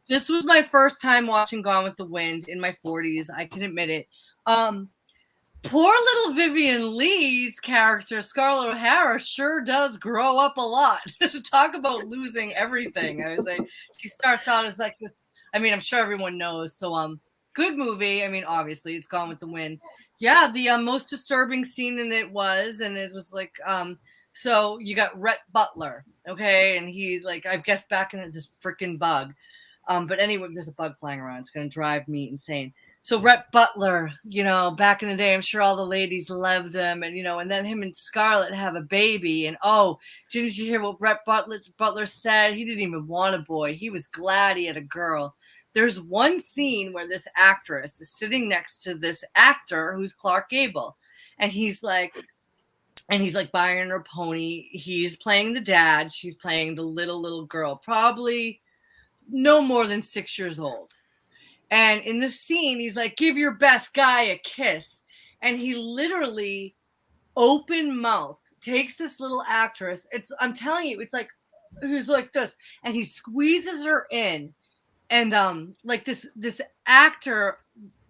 [SPEAKER 1] This was my first time watching Gone with the Wind in my 40s. I can admit it. Poor little Vivian Leigh's character, Scarlett O'Hara, sure does grow up a lot. Talk about losing everything. I was like, she starts out as like this. I mean, I'm sure everyone knows. So, good movie. I mean, obviously, it's Gone with the Wind. Yeah, the most disturbing scene in it was like, so you got Rhett Butler, okay, and he's like, I guess back in this freaking bug. But anyway, there's a bug flying around. It's gonna drive me insane. So Rhett Butler, back in the day, I'm sure all the ladies loved him, and then him and Scarlett have a baby, and didn't you hear what Rhett Butler said? He didn't even want a boy. He was glad he had a girl. There's one scene where this actress is sitting next to this actor who's Clark Gable, and he's like buying her pony. He's playing the dad. She's playing the little girl, probably no more than 6 years old. And in this scene, he's like, give your best guy a kiss. And he literally, open mouth, takes this little actress. I'm telling you, it's like, he's like this. And he squeezes her in. And like this actor,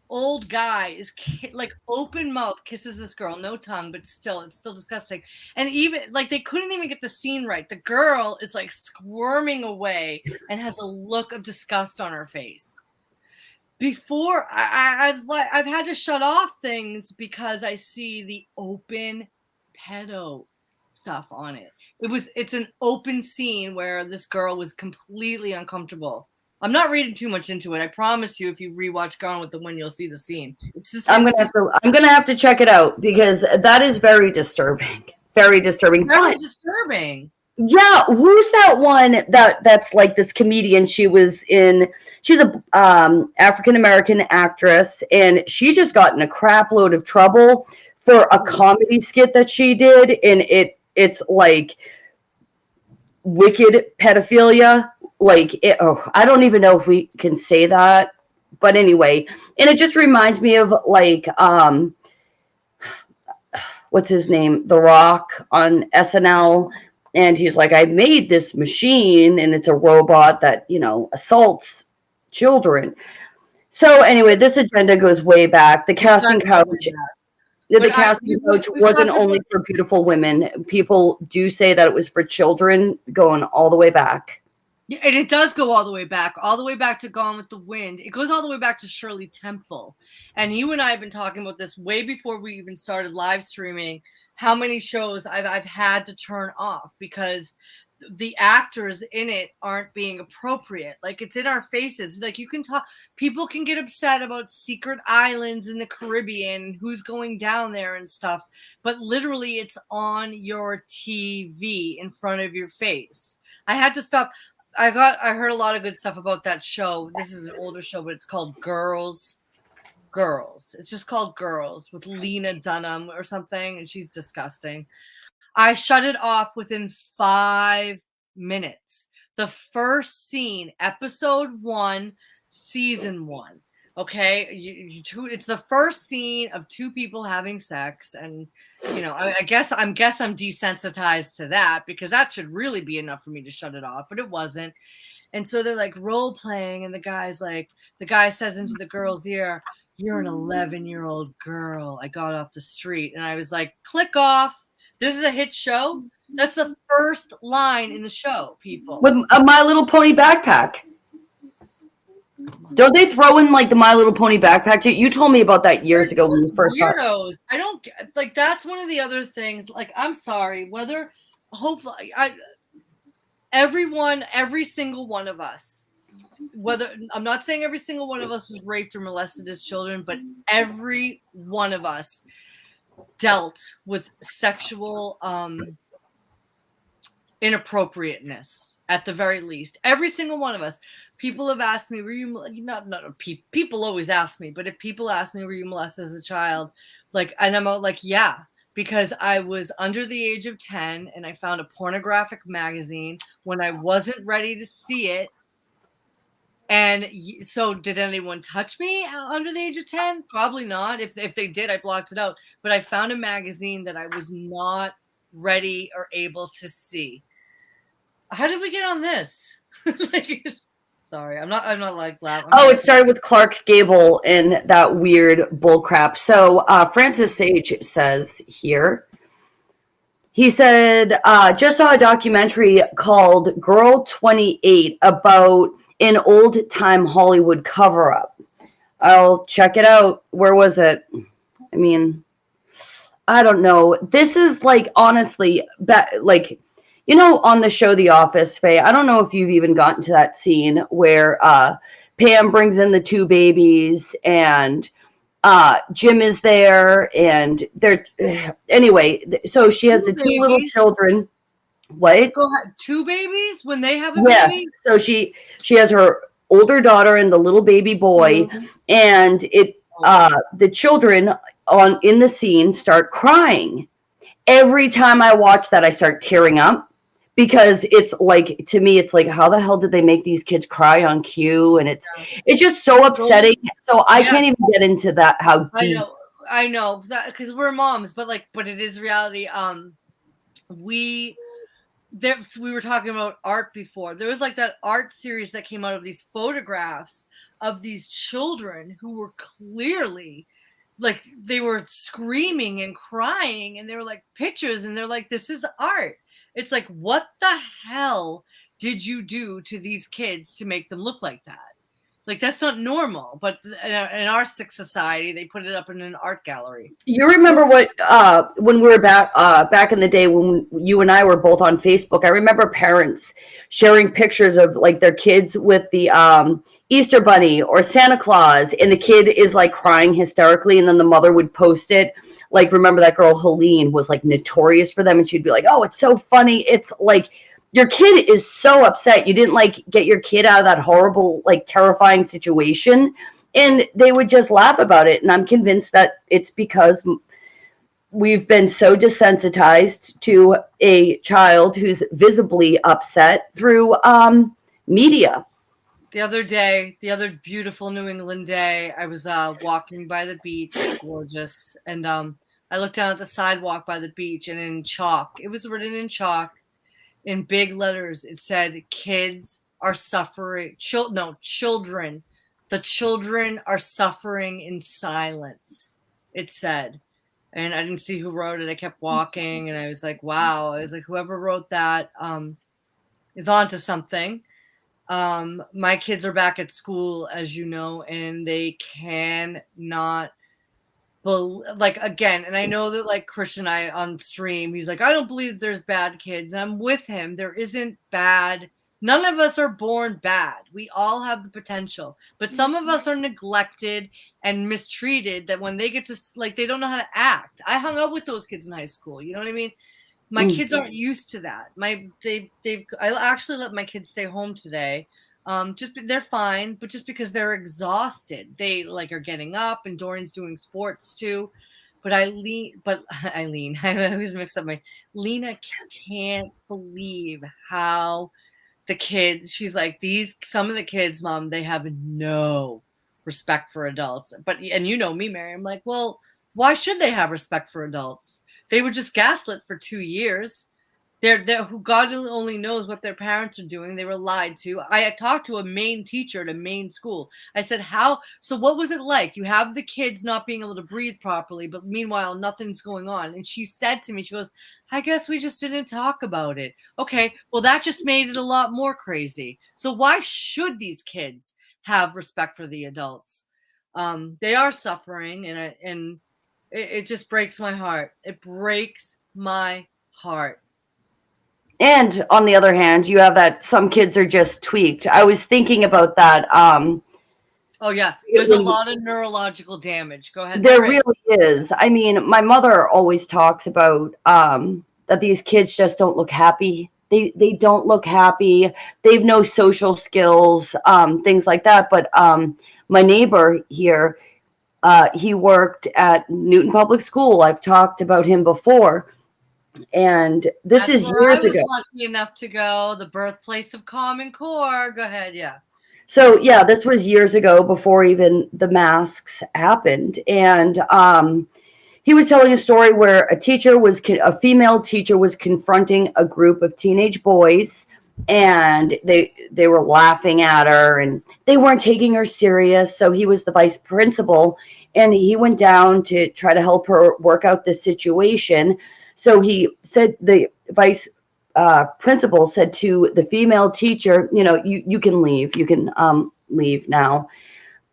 [SPEAKER 1] old guy, is like open mouth kisses this girl, no tongue, but it's still disgusting. And even like they couldn't even get the scene right. The girl is like squirming away and has a look of disgust on her face. Before I've had to shut off things because I see the open pedo stuff on it. It's an open scene where this girl was completely uncomfortable. I'm not reading too much into it. I promise you, if you rewatch Gone with the Wind, you'll see the scene.
[SPEAKER 2] I'm gonna have to check it out because that is very disturbing. Very disturbing.
[SPEAKER 1] Very disturbing.
[SPEAKER 2] Yeah, who's that one that's like this comedian? She's a African American actress, and she just got in a crap load of trouble for a comedy skit that she did, and it's like wicked pedophilia. Like, I don't even know if we can say that, but anyway, and it just reminds me of like, what's his name? The Rock on SNL, and he's like, I made this machine, and it's a robot that, assaults children. So anyway, this agenda goes way back. The casting couch. The casting coach wasn't only for beautiful women. People do say that it was for children, going all the way back.
[SPEAKER 1] Yeah, and it does go all the way back to Gone with the Wind. It goes all the way back to Shirley Temple. And you and I have been talking about this way before we even started live streaming, how many shows I've had to turn off because the actors in it aren't being appropriate. Like, it's in our faces. Like, you can talk, people can get upset about secret islands in the Caribbean, who's going down there and stuff, but literally it's on your TV in front of your face. I had to stop. I heard a lot of good stuff about that show. This is an older show, but it's called Girls. It's just called Girls with Lena Dunham or something, and she's disgusting. I shut it off within 5 minutes. The first scene, episode 1, season 1. Okay, it's the first scene of two people having sex, and I guess I'm desensitized to that because that should really be enough for me to shut it off, but it wasn't. And so they're like role playing, and the guy says into the girl's ear, "You're an 11-year-old girl. I got off the street," and I was like, "Click off. This is a hit show." That's the first line in the show, people.
[SPEAKER 2] With a My Little Pony backpack. Don't they throw in like the My Little Pony backpack? You told me about that years ago when you first saw it.
[SPEAKER 1] Weirdos. I don't like. That's one of the other things. Like, I'm sorry. Hopefully, every single one of us. Whether I'm not saying every single one of us was raped or molested as children, but every one of us dealt with sexual inappropriateness at the very least. Every single one of us. People have asked me, were you not people always ask me, but if people ask me, were you molested as a child? Like, and I'm like, yeah, because I was under the age of 10 and I found a pornographic magazine when I wasn't ready to see it. And so did anyone touch me under the age of 10? Probably not. If they did, I blocked it out. But I found a magazine that I was not ready or able to see. How did we get on this? Sorry, I'm not like laughing.
[SPEAKER 2] Oh, it started with Clark Gable and that weird bullcrap. So Francis Sage says here, he said, just saw a documentary called Girl 28 about an old-time Hollywood cover-up. I'll check it out. Where was it? I mean, I don't know. This is like, honestly, like, on the show The Office, Faye, I don't know if you've even gotten to that scene where Pam brings in the two babies and Jim is there and they're anyway, so she has the two little children. What?
[SPEAKER 1] Go ahead. Two babies when they have a
[SPEAKER 2] baby? So she has her older daughter and the little baby boy, and the children in the scene start crying. Every time I watch that, I start tearing up because it's like, to me, it's like, how the hell did they make these kids cry on cue? And it's just so upsetting. So I can't even get into that. How deep.
[SPEAKER 1] I know because we're moms, but it is reality. We were talking about art before. There was like that art series that came out of these photographs of these children who were clearly like, they were screaming and crying, and they were like pictures, and they're like, this is art. It's like, what the hell did you do to these kids to make them look like that? Like, that's not normal. But in our sick society, they put it up in an art gallery.
[SPEAKER 2] You remember what when we were back in the day when you and I were both on Facebook? I remember parents sharing pictures of like their kids with the Easter Bunny or Santa Claus, and the kid is like crying hysterically, and then the mother would post it. Like, remember that girl Helene was like notorious for them, and she'd be like, "Oh, it's so funny." It's like, your kid is so upset. You didn't like get your kid out of that horrible, like terrifying situation, and they would just laugh about it. And I'm convinced that it's because we've been so desensitized to a child who's visibly upset through media.
[SPEAKER 1] The other beautiful New England day, I was walking by the beach, gorgeous, and I looked down at the sidewalk by the beach, and in chalk, it was written in chalk, in big letters, it said, "Kids are suffering." Children. The children are suffering in silence, it said. And I didn't see who wrote it. I kept walking, and I was like, wow. I was like, whoever wrote that is onto something. My kids are back at school, as you know, and they cannot again, and I know that like Christian and I on stream, he's like, I don't believe there's bad kids. And I'm with him. There isn't bad. None of us are born bad. We all have the potential, but some of us are neglected and mistreated that when they get to they don't know how to act. I hung out with those kids in high school. You know what I mean? My kids aren't used to that. I actually let my kids stay home today. They're fine, but just because they're exhausted, they are getting up, and Dorian's doing sports too. But Eileen, I always mix up Lena can't believe how the kids, she's like, some of the kids, Mom, they have no respect for adults. And you know me, Mary, I'm like, well, why should they have respect for adults? They were just gaslit for 2 years. They're who God only knows what their parents are doing. They were lied to. I talked to a Maine teacher at a Maine school. I said, so what was it like? You have the kids not being able to breathe properly, but meanwhile, nothing's going on. And she said to me, she goes, I guess we just didn't talk about it. Okay, well, that just made it a lot more crazy. So why should these kids have respect for the adults? They are suffering, and it just breaks my heart. It breaks my heart.
[SPEAKER 2] And on the other hand, you have that some kids are just tweaked. I was thinking about that.
[SPEAKER 1] Oh yeah, there's a lot of neurological damage. Go ahead.
[SPEAKER 2] There really is. I mean, my mother always talks about that these kids just don't look happy. They don't look happy. They have no social skills, things like that. But my neighbor here, he worked at Newton Public School. I've talked about him before. And this is years ago.
[SPEAKER 1] I was lucky enough to go, the birthplace of Common Core. Go ahead, yeah.
[SPEAKER 2] So yeah, this was years ago before even the masks happened, and he was telling a story where a female teacher was confronting a group of teenage boys, and they were laughing at her, and they weren't taking her serious. So he was the vice principal, and he went down to try to help her work out the situation. So he said, the vice principal said to the female teacher, you can leave. You can leave now.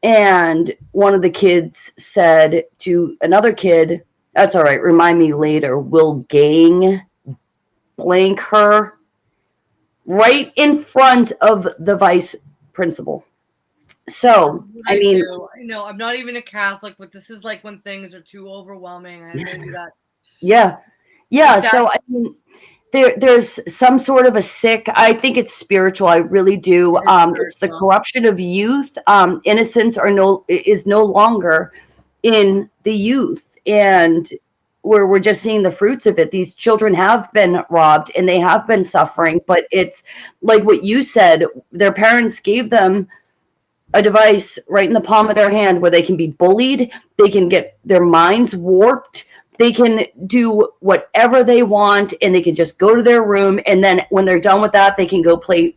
[SPEAKER 2] And one of the kids said to another kid, that's all right, remind me later, will gang blank her, right in front of the vice principal. So, I mean,
[SPEAKER 1] no, I'm not even a Catholic, but this is like when things are too overwhelming. I may do that.
[SPEAKER 2] Yeah. So, I mean, there's some sort of a sick, I think it's spiritual. I really do. It's the corruption of youth. Innocence is no longer in the youth. And we're just seeing the fruits of it. These children have been robbed and they have been suffering, but it's like what you said, their parents gave them a device right in the palm of their hand where they can be bullied. They can get their minds warped. They can do whatever they want, and they can just go to their room. And then when they're done with that, they can go play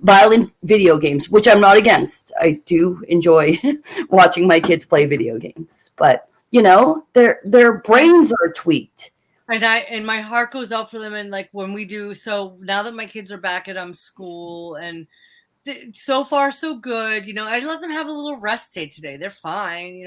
[SPEAKER 2] violent video games, which I'm not against. I do enjoy watching my kids play video games, but their brains are tweaked.
[SPEAKER 1] And my heart goes out for them. And like when we do, so now that my kids are back at school, and so far so good, I let them have a little rest day today. They're fine,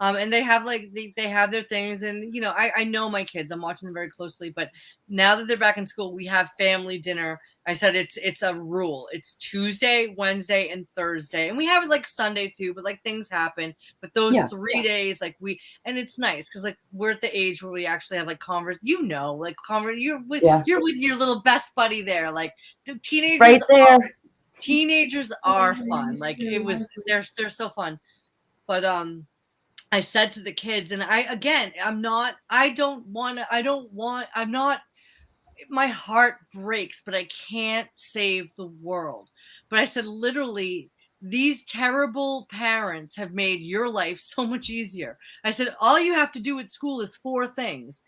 [SPEAKER 1] and they have they have their things, and I know my kids, I'm watching them very closely, but now that they're back in school, we have family dinner. I said it's a rule. It's Tuesday, Wednesday, and Thursday, and we have it like Sunday too, but like things happen. But those 3 days, and it's nice because like we're at the age where we actually have like you're with your little best buddy there, like the teenagers
[SPEAKER 2] right there.
[SPEAKER 1] Teenagers are fun. Like they're so fun. But I said to the kids, and my heart breaks, but I can't save the world. But I said, literally, these terrible parents have made your life so much easier. I said, all you have to do at school is 4 things.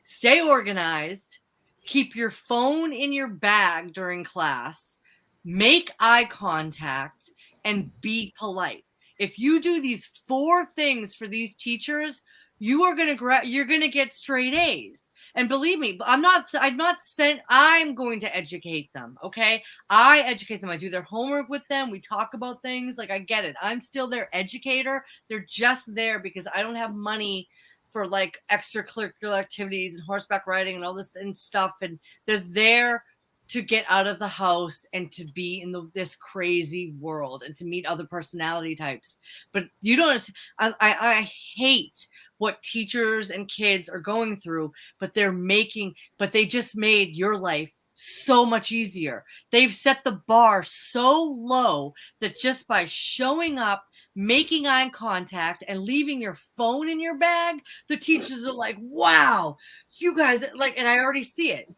[SPEAKER 1] Stay organized, keep your phone in your bag during class, make eye contact, and be polite. If you do these 4 things for these teachers, you're going to get straight A's. And believe me, I'm going to educate them. Okay. I educate them. I do their homework with them. We talk about things. Like, I get it. I'm still their educator. They're just there because I don't have money for like extracurricular activities and horseback riding and all this and stuff. And they're there to get out of the house and to be in this crazy world and to meet other personality types. But you don't, I hate what teachers and kids are going through, but they just made your life so much easier. They've set the bar so low that just by showing up, making eye contact, and leaving your phone in your bag, the teachers are like, wow, you guys, like, and I already see it.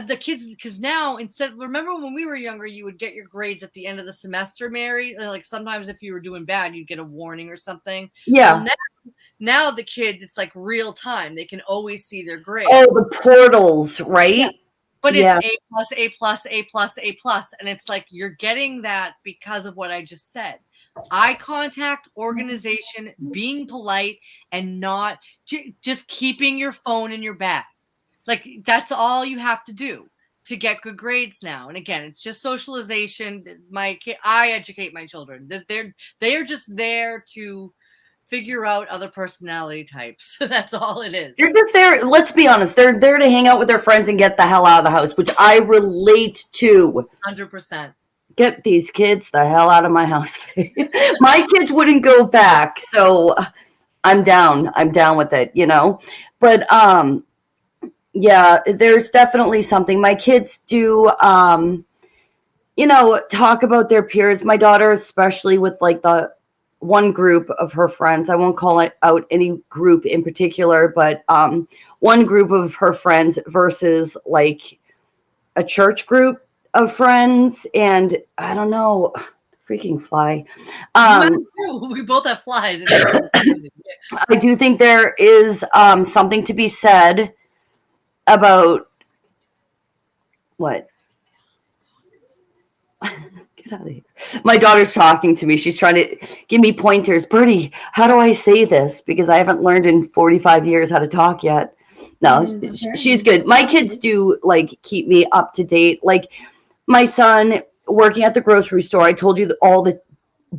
[SPEAKER 1] the kids, because now remember when we were younger, you would get your grades at the end of the semester, Mary. Like sometimes if you were doing bad, you'd get a warning or something.
[SPEAKER 2] Yeah.
[SPEAKER 1] Well, now the kids, it's like real time. They can always see their grades.
[SPEAKER 2] Oh, the portals, right?
[SPEAKER 1] Yeah. But
[SPEAKER 2] Yeah.
[SPEAKER 1] it's A+, and it's like you're getting that because of what I just said. Eye contact, organization, being polite, and not just keeping your phone in your bag. Like that's all you have to do to get good grades now. And again, it's just socialization. I educate my children. They are just there to figure out other personality types. That's all it is.
[SPEAKER 2] They're just there. Let's be honest. They're there to hang out with their friends and get the hell out of the house, which I relate to.
[SPEAKER 1] 100%.
[SPEAKER 2] Get these kids the hell out of my house. My kids wouldn't go back, so I'm down. I'm down with it, you know. But yeah, there's definitely something. My kids do you know, talk about their peers. My daughter, especially with like the one group of her friends. I won't call it out any group in particular, but one group of her friends versus like a church group of friends. And I don't know, freaking fly.
[SPEAKER 1] We both have flies. It's crazy.
[SPEAKER 2] I do think there is something to be said about what? Get out of here. My daughter's talking to me. She's trying to give me pointers. Bertie, how do I say this? Because I haven't learned in 45 years how to talk yet. No, she's good. My kids do like keep me up to date. Like my son working at the grocery store, I told you all the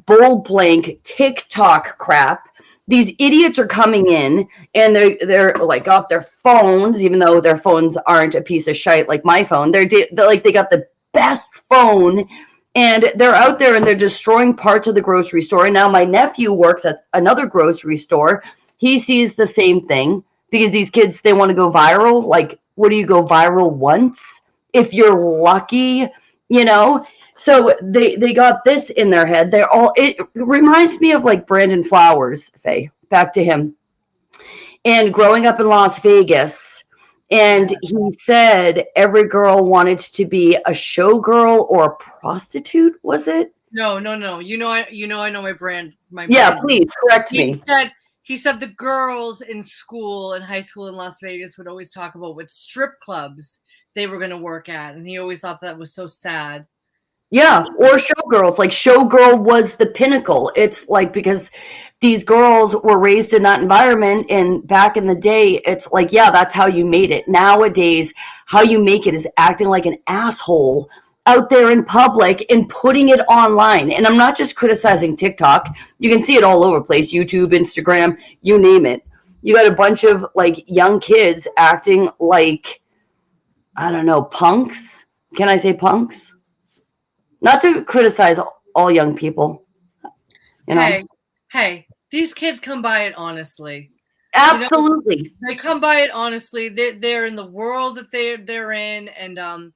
[SPEAKER 2] bold blank TikTok crap. These idiots are coming in and they're like off their phones, even though their phones aren't a piece of shite like my phone. They're like they got the best phone and they're out there and they're destroying parts of the grocery store. And now my nephew works at another grocery store. He sees the same thing because these kids, they want to go viral. Like, what do you go viral once? If you're lucky, you know? So they got this in their head. It reminds me of like Brandon Flowers, Faye, back to him. And growing up in Las Vegas, and he said every girl wanted to be a showgirl or a prostitute, was it?
[SPEAKER 1] No. You know I know my brand.
[SPEAKER 2] Yeah, please correct me.
[SPEAKER 1] He said the girls in school, in high school in Las Vegas, would always talk about what strip clubs they were going to work at, and he always thought that was so sad.
[SPEAKER 2] Yeah, or showgirls. Like showgirl was the pinnacle. It's like because these girls were raised in that environment, and back in the day, it's like, yeah, that's how you made it. Nowadays, how you make it is acting like an asshole out there in public and putting it online. And I'm not just criticizing TikTok. You can see it all over the place, YouTube, Instagram, you name it. You got a bunch of like young kids acting like, I don't know, punks. Can I say punks? Not to criticize all young people. You know?
[SPEAKER 1] Hey, these kids come by it honestly.
[SPEAKER 2] Absolutely.
[SPEAKER 1] You know, they come by it honestly. They're in the world that they're in, and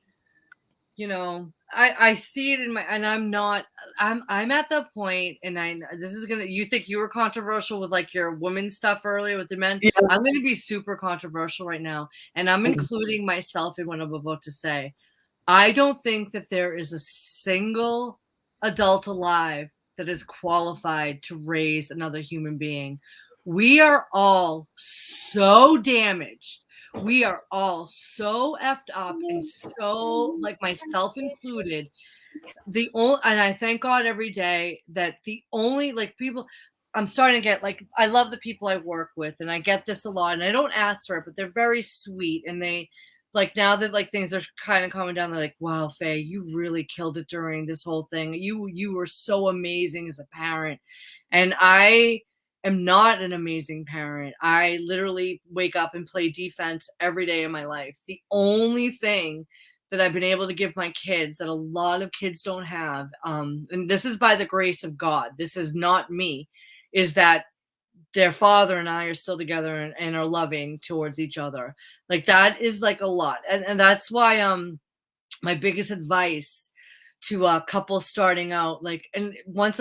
[SPEAKER 1] you know, I see it in and I'm at the point, and you think you were controversial with like your woman stuff earlier with the men. Yeah. I'm gonna be super controversial right now, and I'm including myself in what I'm about to say. I don't think that there is a single adult alive that is qualified to raise another human being. We are all so damaged. We are all so effed up and so, like myself included, and I thank God every day that the only like people I'm starting to get, like, I love the people I work with, and I get this a lot, and I don't ask for it, but they're very sweet, and they like, now that like things are kind of calming down, they're like, wow, Faye, you really killed it during this whole thing. You were so amazing as a parent. And I am not an amazing parent. I literally wake up and play defense every day of my life. The only thing that I've been able to give my kids that a lot of kids don't have, and this is by the grace of God, this is not me, is that their father and I are still together and are loving towards each other. Like, that is like a lot. And that's why my biggest advice couples starting out, like, and once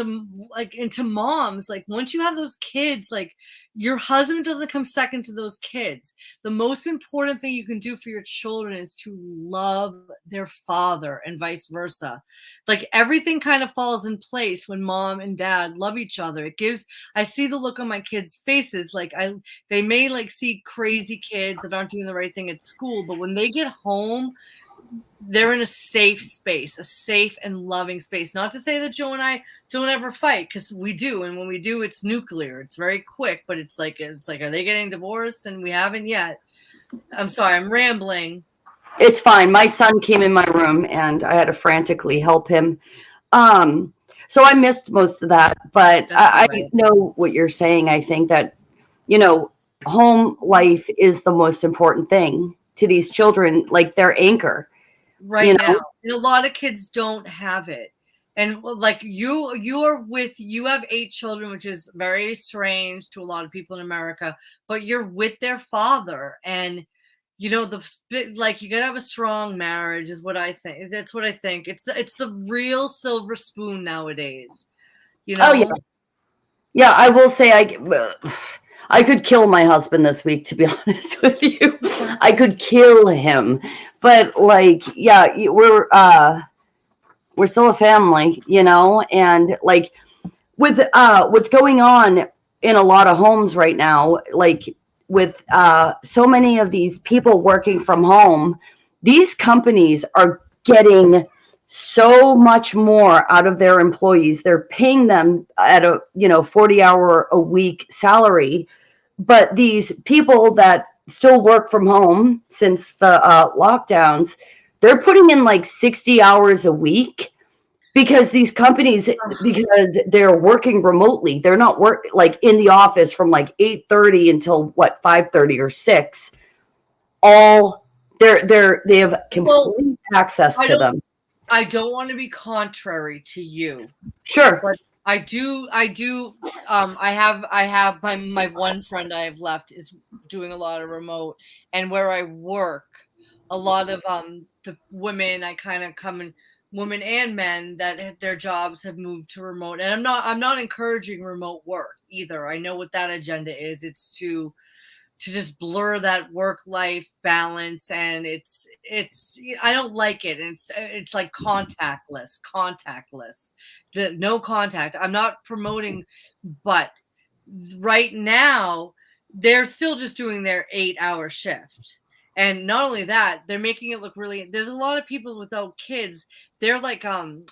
[SPEAKER 1] like into moms, like once you have those kids, like your husband doesn't come second to those kids. The most important thing you can do for your children is to love their father and vice versa. Like everything kind of falls in place when mom and dad love each other. I see the look on my kids' faces. Like they may like see crazy kids that aren't doing the right thing at school, but when they get home, they're in a safe space, a safe and loving space. Not to say that Joe and I don't ever fight, because we do, and when we do, it's nuclear. It's very quick, but it's like, are they getting divorced? And we haven't yet. I'm sorry, I'm rambling.
[SPEAKER 2] It's fine. My son came in my room and I had to frantically help him. So I missed most of that, but I know what you're saying. I think that, home life is the most important thing to these children, like their anchor.
[SPEAKER 1] Right now, and a lot of kids don't have it. And like you have 8 children, which is very strange to a lot of people in America, but you're with their father, and you gotta have a strong marriage is what I think. That's what I think. It's the real silver spoon nowadays.
[SPEAKER 2] Oh yeah. Yeah, I will say I could kill my husband this week, to be honest with you. I could kill him. But like, yeah, we're still a family, and like with what's going on in a lot of homes right now, like with so many of these people working from home, these companies are getting so much more out of their employees. They're paying them at a 40-hour a week salary, but these people that still work from home since the lockdowns, they're putting in like 60 hours a week because these companies, because they're working remotely, they're not like in the office from like 8:30 until 5:30 or 6. All they have complete access to them.
[SPEAKER 1] I don't want to be contrary to you.
[SPEAKER 2] Sure.
[SPEAKER 1] But I do. I have my one friend I have left is doing a lot of remote, and where I work, a lot of the women I kind of come in, women and men that their jobs have moved to remote, and I'm not encouraging remote work either. I know what that agenda is. It's to just blur that work-life balance, and it's I don't like it. It's like contactless, no contact. I'm not promoting, but right now they're still just doing their 8-hour shift. And not only that, they're making it look really, there's a lot of people without kids. They're like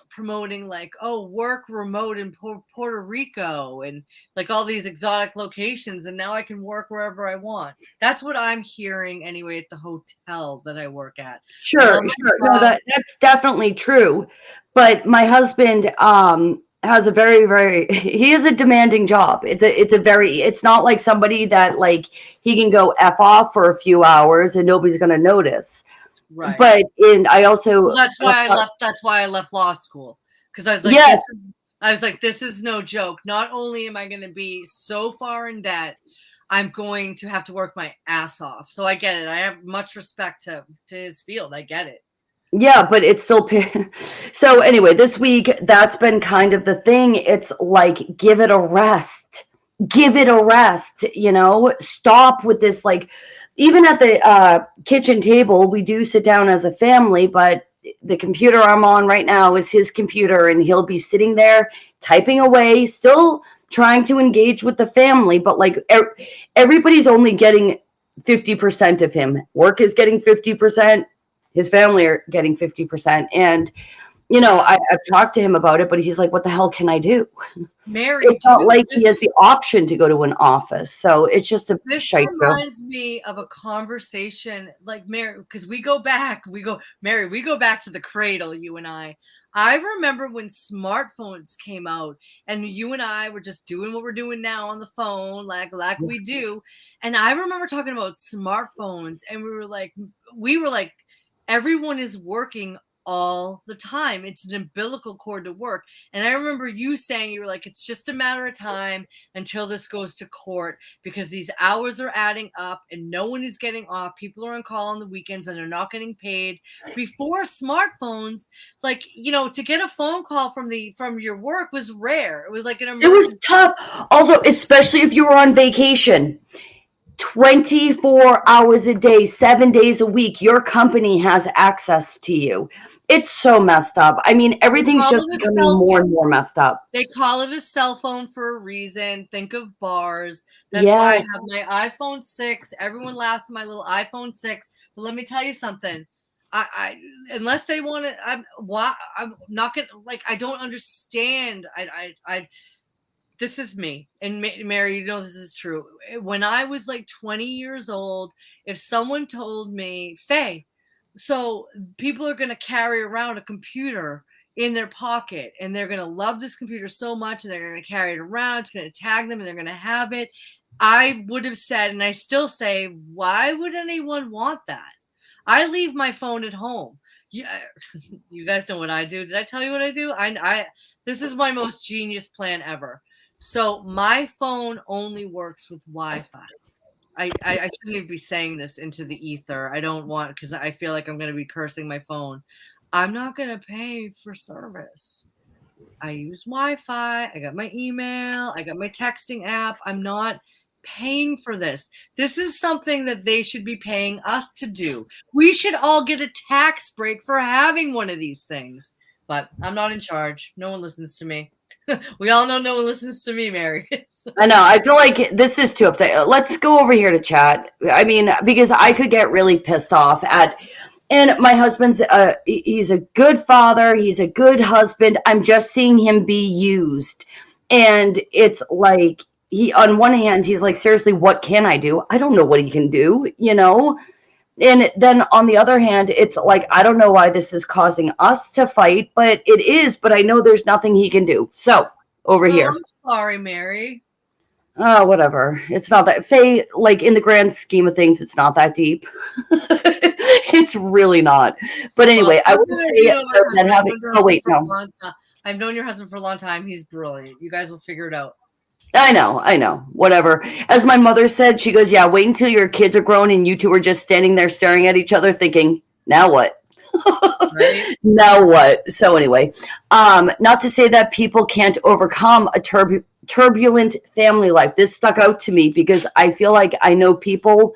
[SPEAKER 1] promoting like, oh, work remote in Puerto Rico and like all these exotic locations, and now I can work wherever I want. That's what I'm hearing anyway at the hotel that I work at.
[SPEAKER 2] Sure. No, that's definitely true. But my husband has a he has a demanding job. It's not like somebody that like he can go F off for a few hours and nobody's going to notice.
[SPEAKER 1] Right.
[SPEAKER 2] But I also,
[SPEAKER 1] that's why I left law school. Cause I was like,
[SPEAKER 2] yes.
[SPEAKER 1] This is no joke. Not only am I going to be so far in debt, I'm going to have to work my ass off. So I get it. I have much respect to his field. I get it.
[SPEAKER 2] Yeah, but it's still so anyway, this week that's been kind of the thing. It's like give it a rest. Stop with this. Like even at the kitchen table, we do sit down as a family, but the computer I'm on right now is his computer, and he'll be sitting there typing away, still trying to engage with the family, but like everybody's only getting 50% of him. Work is getting 50%. His family are getting 50%. And, I've talked to him about it, but he's like, what the hell can I do?
[SPEAKER 1] Mary,
[SPEAKER 2] it's not like he has the option to go to an office. So it's just
[SPEAKER 1] this reminds me of a conversation like Mary, because we go back to the cradle, you and I. I remember when smartphones came out and you and I were just doing what we're doing now on the phone, like we do. And I remember talking about smartphones, and we were like, everyone is working all the time. It's an umbilical cord to work. And I remember you saying, you were like, it's just a matter of time until this goes to court because these hours are adding up and no one is getting off. People are on call on the weekends and they're not getting paid. Before smartphones, like, you know, to get a phone call from your work was rare. It was like an
[SPEAKER 2] It was
[SPEAKER 1] emergency.
[SPEAKER 2] tough. Also, especially if you were on vacation. 24 hours a day, 7 days a week, your company has access to you. It's so messed up. I mean, everything's
[SPEAKER 1] call
[SPEAKER 2] just
[SPEAKER 1] it a
[SPEAKER 2] becoming
[SPEAKER 1] cell
[SPEAKER 2] more and more messed up.
[SPEAKER 1] They call it a cell phone for a reason. Think of bars. That's why I
[SPEAKER 2] Yes.
[SPEAKER 1] have my iPhone 6. Everyone laughs at my little iPhone 6. But let me tell you something. I unless they want it, I'm not gonna, like, I don't understand. This is me. And Mary, you know this is true. When I was like 20 years old, if someone told me, Faye, so people are going to carry around a computer in their pocket and they're going to love this computer so much and they're going to carry it around, it's going to tag them and they're going to have it, I would have said, and I still say, why would anyone want that? I leave my phone at home. Yeah, you guys know what I do. Did I tell you what I do? This is my most genius plan ever. So my phone only works with Wi-Fi. I shouldn't even be saying this into the ether. I don't want, because I feel like I'm going to be cursing my phone. I'm not going to pay for service. I use Wi-Fi. I got my email. I got my texting app. I'm not paying for this. This is something that they should be paying us to do. We should all get a tax break for having one of these things. But I'm not in charge. No one listens to me. We all know no one listens to me, Mary.
[SPEAKER 2] I know. I feel like this is too upset. Let's go over here to chat. I mean, because I could get really pissed off at, and my husband's, he's a good father. He's a good husband. I'm just seeing him be used. And it's like, on one hand, he's like, seriously, what can I do? I don't know what he can do, you know? And then on the other hand, it's like, I don't know why this is causing us to fight, but it is, but I know there's nothing he can do. So over here.
[SPEAKER 1] I'm sorry, Mary.
[SPEAKER 2] Oh, whatever. It's not that, Faye, like in the grand scheme of things, it's not that deep. It's really not. But anyway, I will say that having, oh wait, no.
[SPEAKER 1] I've known your husband for a long time. He's brilliant. You guys will figure it out.
[SPEAKER 2] I know, whatever. As my mother said, she goes, yeah, wait until your kids are grown and you two are just standing there staring at each other thinking, now what?
[SPEAKER 1] Right?
[SPEAKER 2] Now what? So anyway, not to say that people can't overcome a turbulent family life. This stuck out to me because I feel like I know people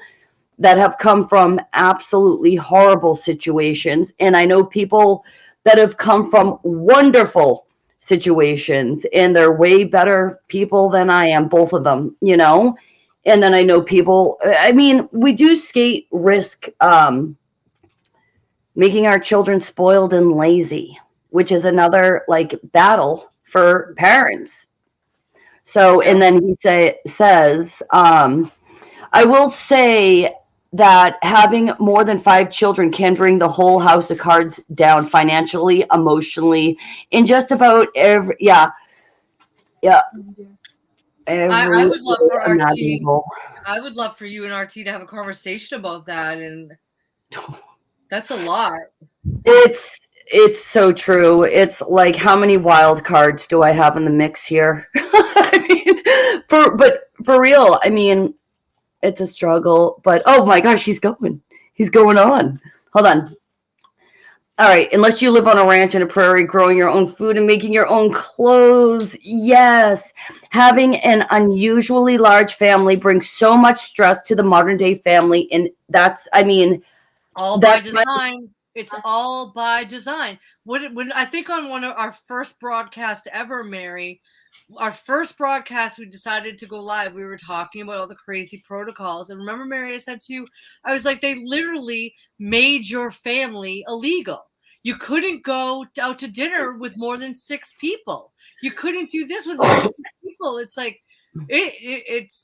[SPEAKER 2] that have come from absolutely horrible situations, and I know people that have come from wonderful situations, and they're way better people than I am, both of them, you know. And then I know people, I mean, we do risk making our children spoiled and lazy, which is another like battle for parents. So, and then he says, I will say that having more than 5 children can bring the whole house of cards down financially, emotionally, in just about every,
[SPEAKER 1] I would love for RT. I would love for you and RT to have a conversation about that, and that's a lot.
[SPEAKER 2] It's so true. It's like, how many wild cards do I have in the mix here? I mean, for real, I mean, it's a struggle, but oh my gosh, he's going on. Hold on. All right. Unless you live on a ranch in a prairie, growing your own food and making your own clothes. Yes. Having an unusually large family brings so much stress to the modern day family. And that's, I mean,
[SPEAKER 1] all by design. It's all by design. When I think on one of our first broadcasts ever, Mary, our first broadcast, we decided to go live. We were talking about all the crazy protocols. And remember, Mary, I said to you, I was like, they literally made your family illegal. You couldn't go out to dinner with more than 6 people. You couldn't do this with more than 6 people. It's like, it's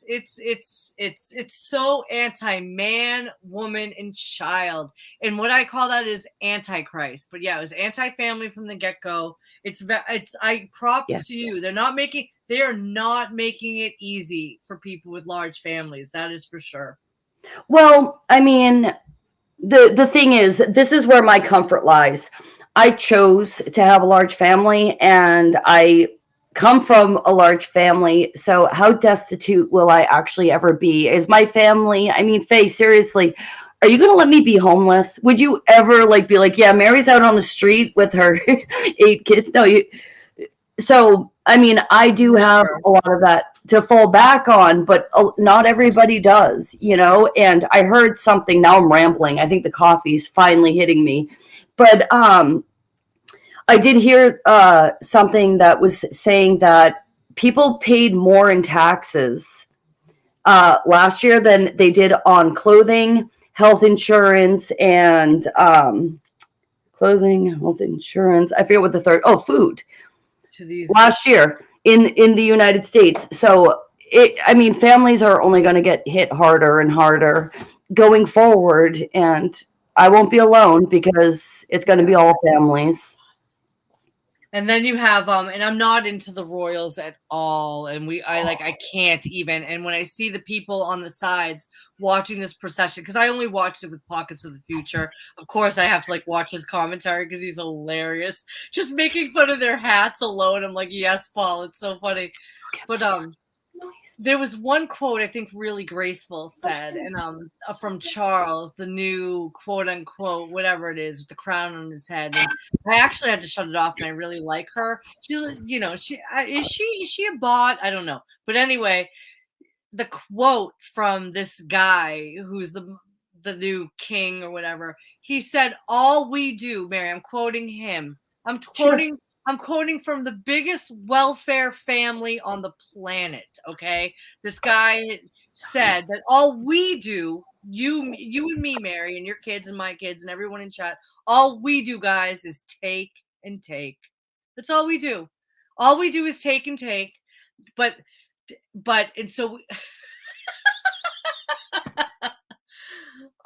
[SPEAKER 1] so anti-man, woman, and child, and what I call that is antichrist. But yeah, it was anti-family from the get-go. I props to you. They are not making it easy for people with large families. That is for sure.
[SPEAKER 2] Well, I mean, the thing is, this is where my comfort lies. I chose to have a large family, and I come from a large family. So how destitute will I actually ever be? Is my family, I mean, Faye, seriously, are you going to let me be homeless? Would you ever like be like, yeah, Mary's out on the street with her 8 kids? No, you. So, I mean, I do have
[SPEAKER 1] Never.
[SPEAKER 2] a lot of that to fall back on, but not everybody does, you know? And I heard something, now I'm rambling. I think the coffee's finally hitting me. But I did hear something that was saying that people paid more in taxes last year than they did on clothing, health insurance, and clothing, health insurance. I forget what the third. Oh, food.
[SPEAKER 1] To these,
[SPEAKER 2] Last year in the United States. So I mean, families are only going to get hit harder and harder going forward, and I won't be alone because it's going to be all families.
[SPEAKER 1] and then you have and I'm not into the Royals at all, and I can't even. And when I see the people on the sides watching this procession, because I only watched it with Pockets of the Future, of course I have to like watch his commentary because he's hilarious, just making fun of their hats alone. I'm like, yes, Paul, it's so funny. But there was one quote I think really graceful said, and from Charles, the new quote unquote whatever it is with the crown on his head. And I actually had to shut it off, and I really like her. She, you know, is she a bot? I don't know, but anyway, the quote from this guy who's the new king or whatever. He said, "All we do, Mary." I'm quoting him. I'm quoting. Sure. I'm quoting from the biggest welfare family on the planet. Okay, this guy said that all we do, you and me, Mary, and your kids and my kids and everyone in chat, all we do, guys, is take and take. That's all we do. All we do is take and take. But and so.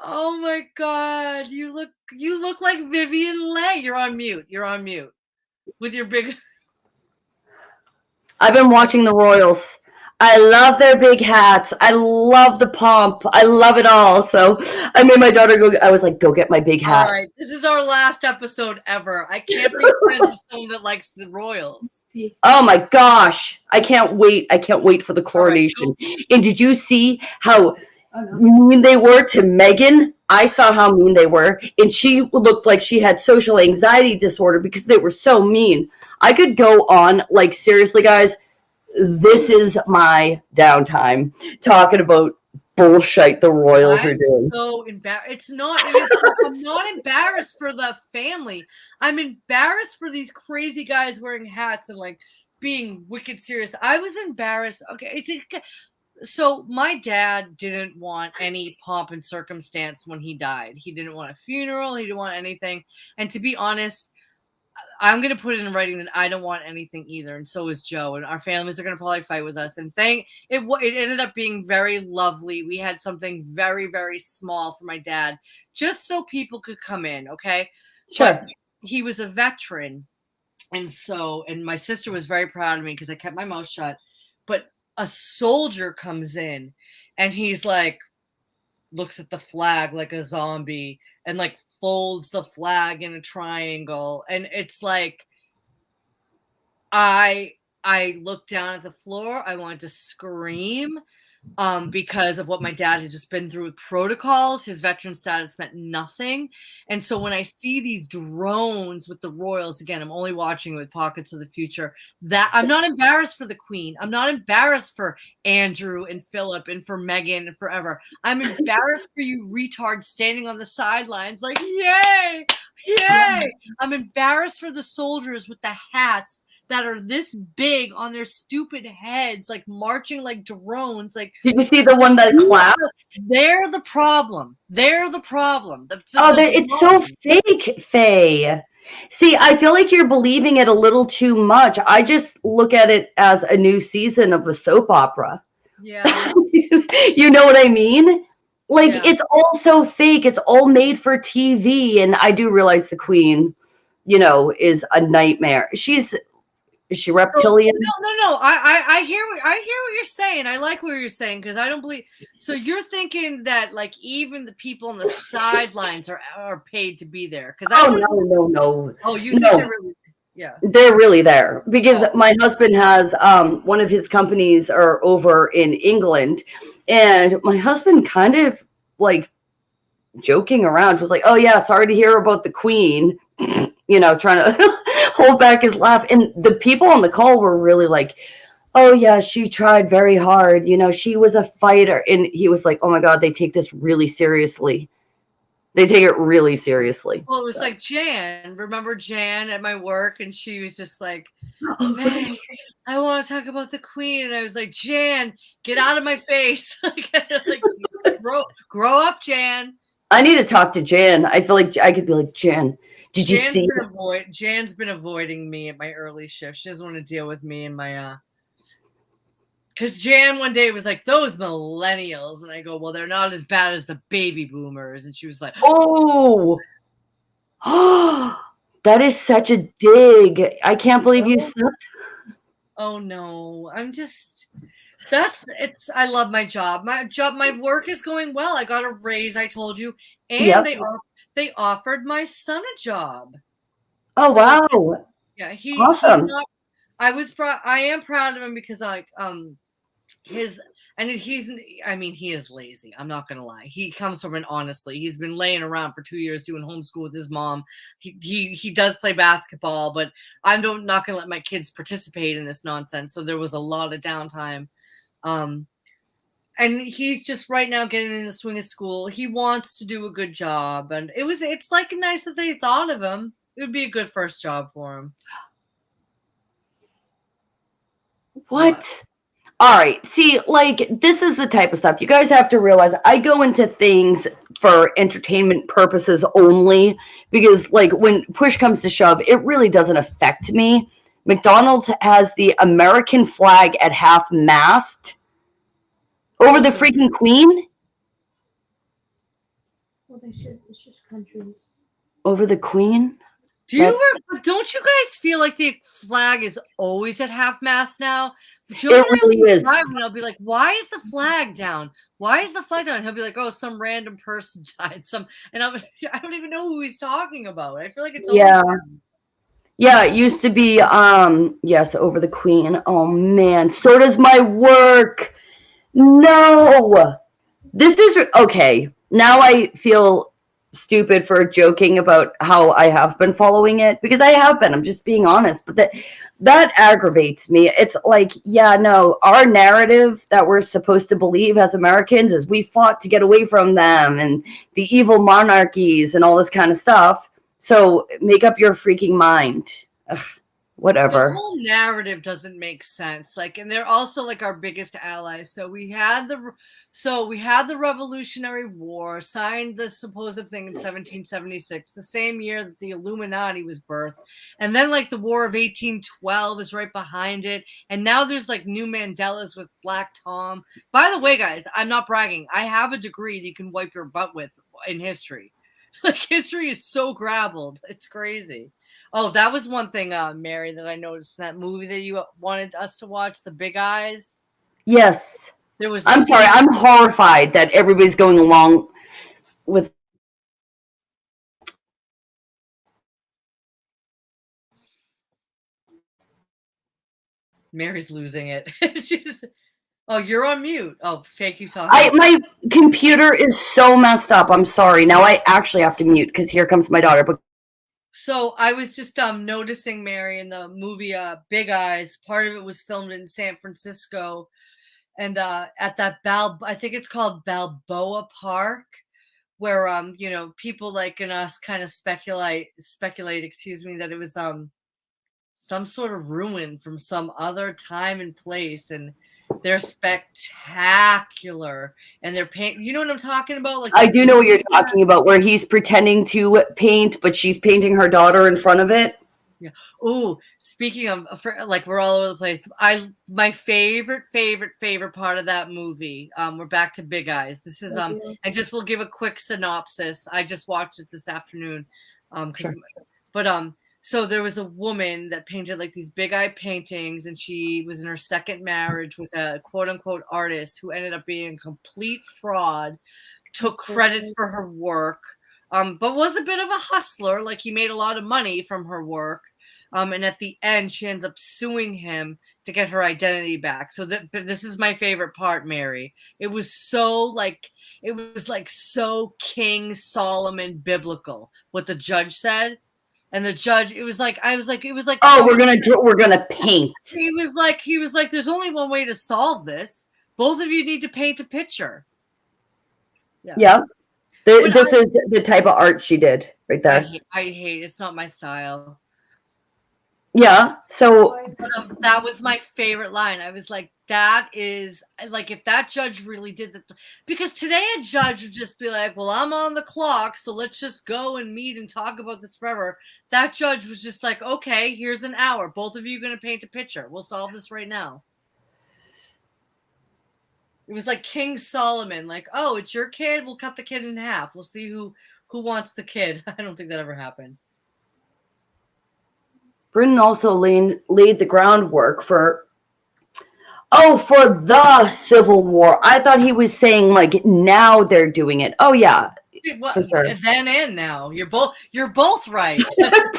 [SPEAKER 1] Oh my God, you look like Vivian Leigh. You're on mute. You're on mute with your big.
[SPEAKER 2] I've been watching the Royals. I love their big hats. I love the pomp. I love it all. So I made my daughter go. I was like, go get my big hat.
[SPEAKER 1] All right, this is our last episode ever. I can't be friends with someone that likes the Royals.
[SPEAKER 2] Oh my gosh, I can't wait. I can't wait for the coronation. Right, and did you see how mean they were to Meghan? I saw how mean they were, and she looked like she had social anxiety disorder because they were so mean. I could go on, like, seriously, guys, this is my downtime talking about bullshit the Royals are doing.
[SPEAKER 1] So embarrassed. It's not. I'm not embarrassed for the family. I'm embarrassed for these crazy guys wearing hats and like being wicked serious. I was embarrassed. Okay, so my dad didn't want any pomp and circumstance when he died. He didn't want a funeral. He didn't want anything. And to be honest, I'm going to put it in writing that I don't want anything either. And so is Joe. And our families are going to probably fight with us. And it ended up being very lovely. We had something very, very small for my dad, just so people could come in. Okay.
[SPEAKER 2] Sure.
[SPEAKER 1] But he was a veteran. And my sister was very proud of me because I kept my mouth shut. But a soldier comes in and he's like, looks at the flag like a zombie and like folds the flag in a triangle. And it's like, I looked down at the floor. I wanted to scream because of what my dad had just been through with protocols. His veteran status meant nothing. And so when I see these drones with the Royals, again, I'm only watching with Pockets of the Future, that I'm not embarrassed for the Queen. I'm not embarrassed for Andrew and Philip and for Meghan and forever. I'm embarrassed for you retards standing on the sidelines like, yay, yay. I'm embarrassed for the soldiers with the hats that are this big on their stupid heads, like marching like drones. Like,
[SPEAKER 2] did you see the one that collapsed?
[SPEAKER 1] They're the problem. They're the problem.
[SPEAKER 2] It's so fake, Faye. See, I feel like you're believing it a little too much. I just look at it as a new season of a soap opera.
[SPEAKER 1] Yeah.
[SPEAKER 2] You know what I mean? Like, It's all so fake. It's all made for TV. And I do realize the Queen, is a nightmare. She's Is she reptilian?
[SPEAKER 1] No. I hear what you're saying. I like what you're saying because I don't believe. So you're thinking that like even the people on the sidelines are paid to be there because I
[SPEAKER 2] Oh
[SPEAKER 1] don't.
[SPEAKER 2] no.
[SPEAKER 1] Oh, you
[SPEAKER 2] No.
[SPEAKER 1] think they're really? Yeah.
[SPEAKER 2] They're really there because
[SPEAKER 1] Oh.
[SPEAKER 2] my husband has one of his companies are over in England, and my husband kind of like joking around was like, "Oh yeah, sorry to hear about the Queen," trying to hold back his laugh. And the people on the call were really like, "Oh yeah, she tried very hard. She was a fighter." And he was like, "Oh my God, they take this really seriously. They take it really seriously."
[SPEAKER 1] Well, it was
[SPEAKER 2] So.
[SPEAKER 1] like Jan. Remember Jan at my work, and she was just like, "Faye, I want to talk about the Queen," and I was like, "Jan, get out of my face! like, grow up, Jan."
[SPEAKER 2] I need to talk to Jan. I feel like I could be like, Jan, did you see?
[SPEAKER 1] Jan's been avoiding me at my early shift. She doesn't want to deal with me and my because Jan one day was like, "Those millennials," and I go, "Well, they're not as bad as the baby boomers," and she was like,
[SPEAKER 2] Oh, that is such a dig. I can't believe you said.
[SPEAKER 1] "Oh no, I'm just." I love my job. My work is going well. I got a raise, I told you, and
[SPEAKER 2] Yep.
[SPEAKER 1] they offered my son a job.
[SPEAKER 2] Oh
[SPEAKER 1] So,
[SPEAKER 2] wow.
[SPEAKER 1] yeah, he's
[SPEAKER 2] Awesome.
[SPEAKER 1] not. I am proud of him because his and he's I mean he is lazy. I'm not gonna lie. He comes from an honestly. He's been laying around for 2 years doing homeschool with his mom. He does play basketball, but I'm not gonna let my kids participate in this nonsense. So there was a lot of downtime. And he's just right now getting in the swing of school. He wants to do a good job, and it's like nice that they thought of him. It would be a good first job for him.
[SPEAKER 2] What? All right. See, like, this is the type of stuff you guys have to realize. I go into things for entertainment purposes only because, like, when push comes to shove, it really doesn't affect me. McDonald's has the American flag at half mast over the freaking Queen.
[SPEAKER 3] Well, they should. It's just countries.
[SPEAKER 2] Over the Queen?
[SPEAKER 1] Don't you guys feel like the flag is always at half mast now?
[SPEAKER 2] It really is.
[SPEAKER 1] Driving, I'll be like, "Why is the flag down? Why is the flag down?" And he'll be like, "Oh, some random person died." I don't even know who he's talking about. I feel like it's always down.
[SPEAKER 2] Yeah, it used to be yes, over the Queen. Oh man, so does my work. No. This is okay. Now I feel stupid for joking about how I have been following it because I have been. I'm just being honest, but that aggravates me. It's like, yeah, no, our narrative that we're supposed to believe as Americans is we fought to get away from them and the evil monarchies and all this kind of stuff. So make up your freaking mind. Ugh, whatever.
[SPEAKER 1] The whole narrative doesn't make sense. Like, and they're also like our biggest allies. So we had the Revolutionary War, signed the supposed thing in 1776, the same year that the Illuminati was birthed. And then like the War of 1812 is right behind it. And now there's like new Mandelas with Black Tom. By the way, guys, I'm not bragging. I have a degree that you can wipe your butt with in history. Like history is so grabbled. It's crazy. Oh, that was one thing, Mary, that I noticed in that movie that you wanted us to watch, The Big Eyes.
[SPEAKER 2] Yes.
[SPEAKER 1] There was.
[SPEAKER 2] I'm sorry. I'm horrified that everybody's going along with.
[SPEAKER 1] Mary's losing it. She's. Oh, you're on mute. Oh, fake you talking.
[SPEAKER 2] My computer is so messed up. I'm sorry. Now I actually have to mute because here comes my daughter. But
[SPEAKER 1] So I was just noticing, Mary, in the movie Big Eyes. Part of it was filmed in San Francisco, and at that I think it's called Balboa Park, where people like us kind of speculate, excuse me, that it was some sort of ruin from some other time and place, and they're spectacular, and they're paint. You know what I'm talking about? Like
[SPEAKER 2] I do know what you're talking about, where he's pretending to paint, but she's painting her daughter in front of it.
[SPEAKER 1] Yeah. Oh, speaking of, like, we're all over the place. My favorite part of that movie. We're back to Big Eyes. This is I just will give a quick synopsis. I just watched it this afternoon.
[SPEAKER 2] Sure.
[SPEAKER 1] But So there was a woman that painted like these big eye paintings, and she was in her second marriage with a quote unquote artist who ended up being a complete fraud, took credit for her work, but was a bit of a hustler. Like he made a lot of money from her work. And at the end, she ends up suing him to get her identity back. So but this is my favorite part, Mary. It was like so King Solomon biblical what the judge said. And the judge, it was like
[SPEAKER 2] Oh, we're gonna paint.
[SPEAKER 1] He was like, there's only one way to solve this. Both of you need to paint a picture.
[SPEAKER 2] Yeah. This is the type of art she did right there.
[SPEAKER 1] I hate it's not my style.
[SPEAKER 2] Yeah. So
[SPEAKER 1] that was my favorite line. I was like, that is like, if that judge really did that, because today a judge would just be like, well, I'm on the clock, so let's just go and meet and talk about this forever. That judge was just like, okay, here's an hour. Both of you are going to paint a picture. We'll solve this right now. It was like King Solomon, like, oh, it's your kid. We'll cut the kid in half. We'll see who wants the kid. I don't think that ever happened.
[SPEAKER 2] Britain also laid the groundwork for the Civil War. I thought he was saying like now they're doing it. Oh yeah.
[SPEAKER 1] Well, sure. Then and now you're both right.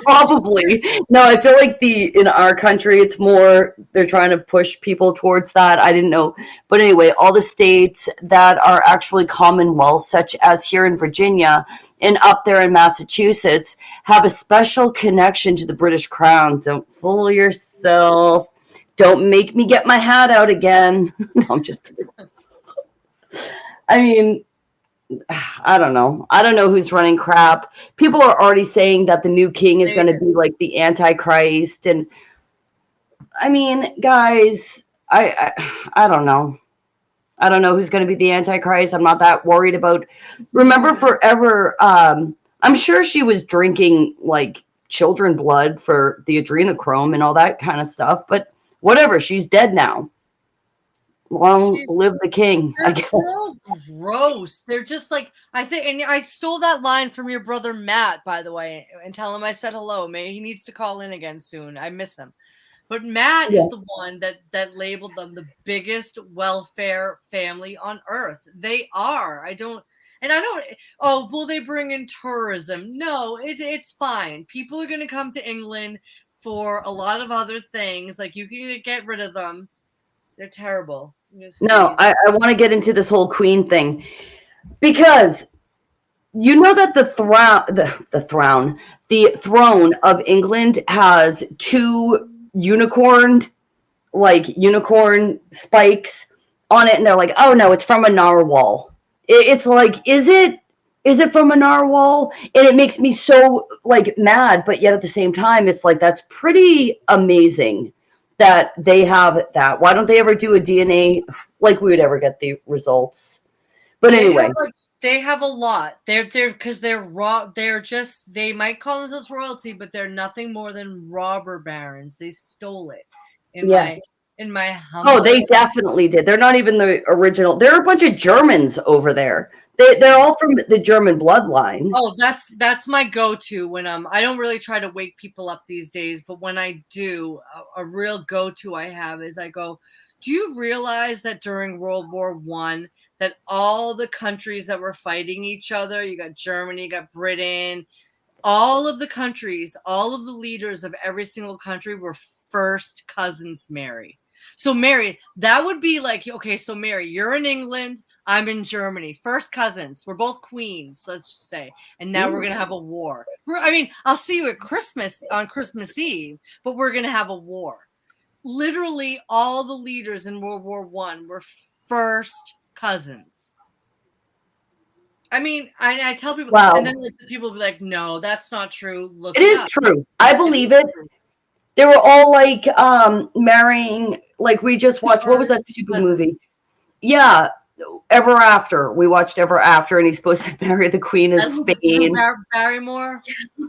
[SPEAKER 2] Probably. No, I feel like in our country it's more they're trying to push people towards that. I didn't know. But anyway, all the states that are actually commonwealths, such as here in Virginia and up there in Massachusetts, have a special connection to the British Crown. Don't fool yourself. Don't make me get my hat out again. No, I'm just kidding. I mean, I don't know. I don't know who's running crap. People are already saying that the new king is going to be like the Antichrist. And I mean, guys, I don't know. I don't know who's going to be the Antichrist. I'm not that worried about. Remember forever, I'm sure she was drinking like children blood for the adrenochrome and all that kind of stuff. But whatever, she's dead now. Long live the king.
[SPEAKER 1] They're so gross. They're just like, I think, and I stole that line from your brother Matt, by the way, and tell him I said hello. Maybe he needs to call in again soon. I miss him. But Matt is the one that labeled them the biggest welfare family on earth. They are. Oh, will they bring in tourism? No, it's fine. People are going to come to England for a lot of other things. Like, you can get rid of them. They're terrible.
[SPEAKER 2] No, I want to get into this whole queen thing because you know that the throne of England has two unicorn spikes on it, and they're like, oh no, it's from a narwhal. It's like, is it from a narwhal? And it makes me so like mad, but yet at the same time, it's like, that's pretty amazing that they have that. Why don't they ever do a DNA? Like we would ever get the results. But anyway,
[SPEAKER 1] they have a lot. They're because they're raw. They might call themselves royalty, but they're nothing more than robber barons. They stole it. In my humble.
[SPEAKER 2] Oh, they definitely did. They're not even the original. There are a bunch of Germans over there. They're all from the German bloodline.
[SPEAKER 1] Oh, that's my go-to when I don't really try to wake people up these days, but when I do, a real go-to I have is I go, do you realize that during World War I, that all the countries that were fighting each other, you got Germany, you got Britain, all of the countries, all of the leaders of every single country were first cousins, Mary. So Mary, that would be like, okay, so Mary, you're in England, I'm in Germany, first cousins. We're both queens, let's just say. And now we're going to have a war. I'll see you at Christmas on Christmas Eve, but we're going to have a war. Literally all the leaders in World War I were first cousins. I tell people,
[SPEAKER 2] wow.
[SPEAKER 1] And then people will be like, no, that's not true. Look,
[SPEAKER 2] it is true. I believe it. They were all like marrying, like we just watched, what was that stupid movie? Yeah, Ever After. We watched Ever After, and he's supposed to marry the Queen of Spain.
[SPEAKER 1] Barrymore?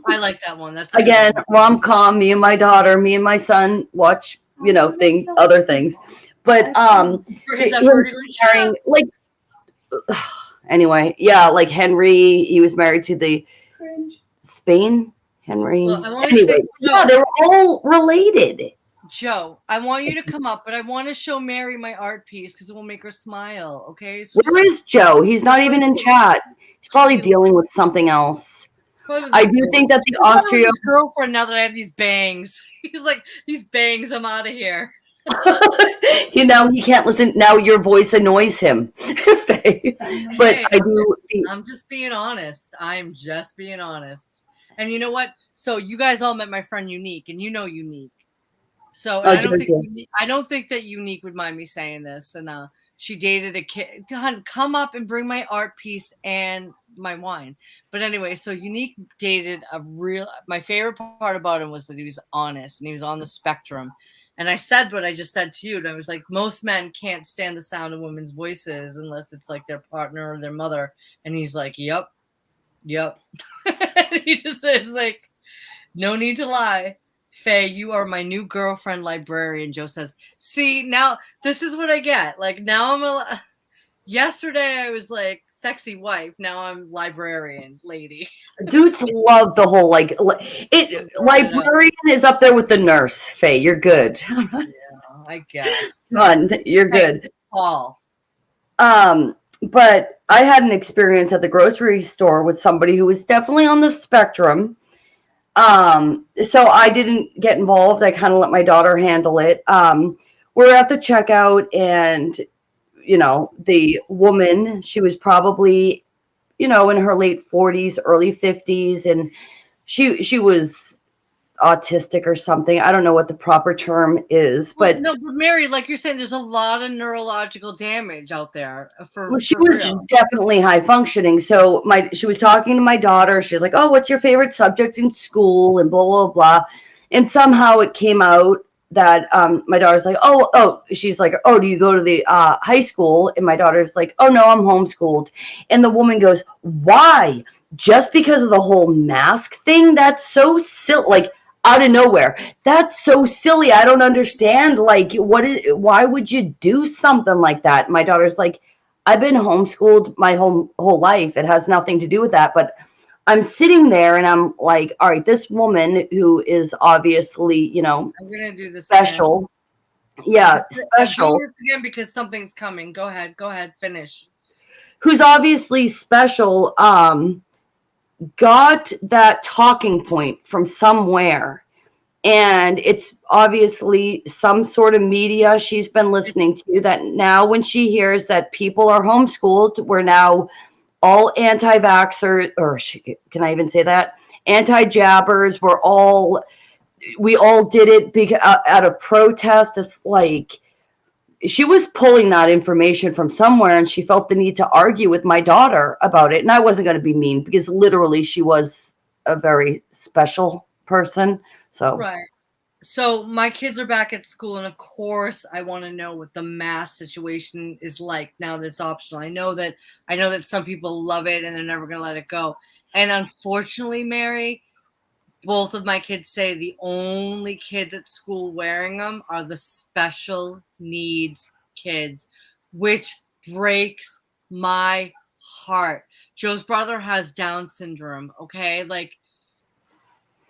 [SPEAKER 1] I like that one. That's
[SPEAKER 2] again, rom-com, me and my daughter, me and my son watch, other things. But marrying, like, anyway, yeah, like Henry, he was married to the Spain. Henry.
[SPEAKER 1] Look, I want to
[SPEAKER 2] Anyway,
[SPEAKER 1] say,
[SPEAKER 2] yeah, they were all related.
[SPEAKER 1] Joe, I want you to come up, but I want to show Mary my art piece because it will make her smile. Okay. So
[SPEAKER 2] Where is Joe? He's not even in chat. He's probably dealing with something else. I do think that the Austria
[SPEAKER 1] his girlfriend, now that I have these bangs, he's like, these bangs, I'm out of here.
[SPEAKER 2] he can't listen. Now your voice annoys him. Faye. But
[SPEAKER 1] Hey,
[SPEAKER 2] I do think
[SPEAKER 1] I'm just being honest. I'm just being honest. And you know what? So you guys all met my friend Unique, and you know Unique. So and I don't think that Unique would mind me saying this. And she dated a kid. Hun, come up and bring my art piece and my wine. But anyway, so Unique dated my favorite part about him was that he was honest and he was on the spectrum. And I said what I just said to you. And I was like, most men can't stand the sound of women's voices unless it's like their partner or their mother. And he's like, yep. He just says like, no need to lie. Faye, you are my new girlfriend librarian. Joe says, see, now this is what I get. Like now yesterday I was like sexy wife. Now I'm librarian lady.
[SPEAKER 2] dudes love the whole librarian is up there with the nurse. Faye, you're good.
[SPEAKER 1] Yeah, I guess.
[SPEAKER 2] Fun, you're good.
[SPEAKER 1] Paul.
[SPEAKER 2] But I had an experience at the grocery store with somebody who was definitely on the spectrum. So I didn't get involved. I kind of let my daughter handle it. We're at the checkout and, the woman, she was probably, in her late 40s, early 50s. And she was autistic or something. I don't know what the proper term is, but
[SPEAKER 1] no, but Mary, like you're saying, there's a lot of neurological damage out there
[SPEAKER 2] she was definitely high functioning. So she was talking to my daughter. She was like, "Oh, what's your favorite subject in school?" and blah blah blah. And somehow it came out that my daughter's like, "Oh," she's like, "Oh, do you go to the high school?" And my daughter's like, "Oh no, I'm homeschooled." And the woman goes, "Why? Just because of the whole mask thing? That's so silly." Like, out of nowhere. That's so silly. I don't understand. Like, why would you do something like that? My daughter's like, I've been homeschooled my whole life. It has nothing to do with that. But I'm sitting there and I'm like, all right, this woman who is obviously,
[SPEAKER 1] I'm gonna do this
[SPEAKER 2] special. Again. Yeah, special.
[SPEAKER 1] I'm doing this again because something's coming. Go ahead, finish.
[SPEAKER 2] Who's obviously special, got that talking point from somewhere, and it's obviously some sort of media she's been listening to, that now when she hears that people are homeschooled, we're now all anti-vaxxers, or can I even say that, anti-jabbers, we all did it at a protest. It's like she was pulling that information from somewhere, and she felt the need to argue with my daughter about it. And I wasn't going to be mean because literally she was a very special person. So
[SPEAKER 1] right. So my kids are back at school, and of course I want to know what the mask situation is like now that it's optional. I know that some people love it and they're never going to let it go. And unfortunately, Mary, both of my kids say the only kids at school wearing them are the special needs kids, which breaks my heart. Joe's brother has Down syndrome, okay? Like,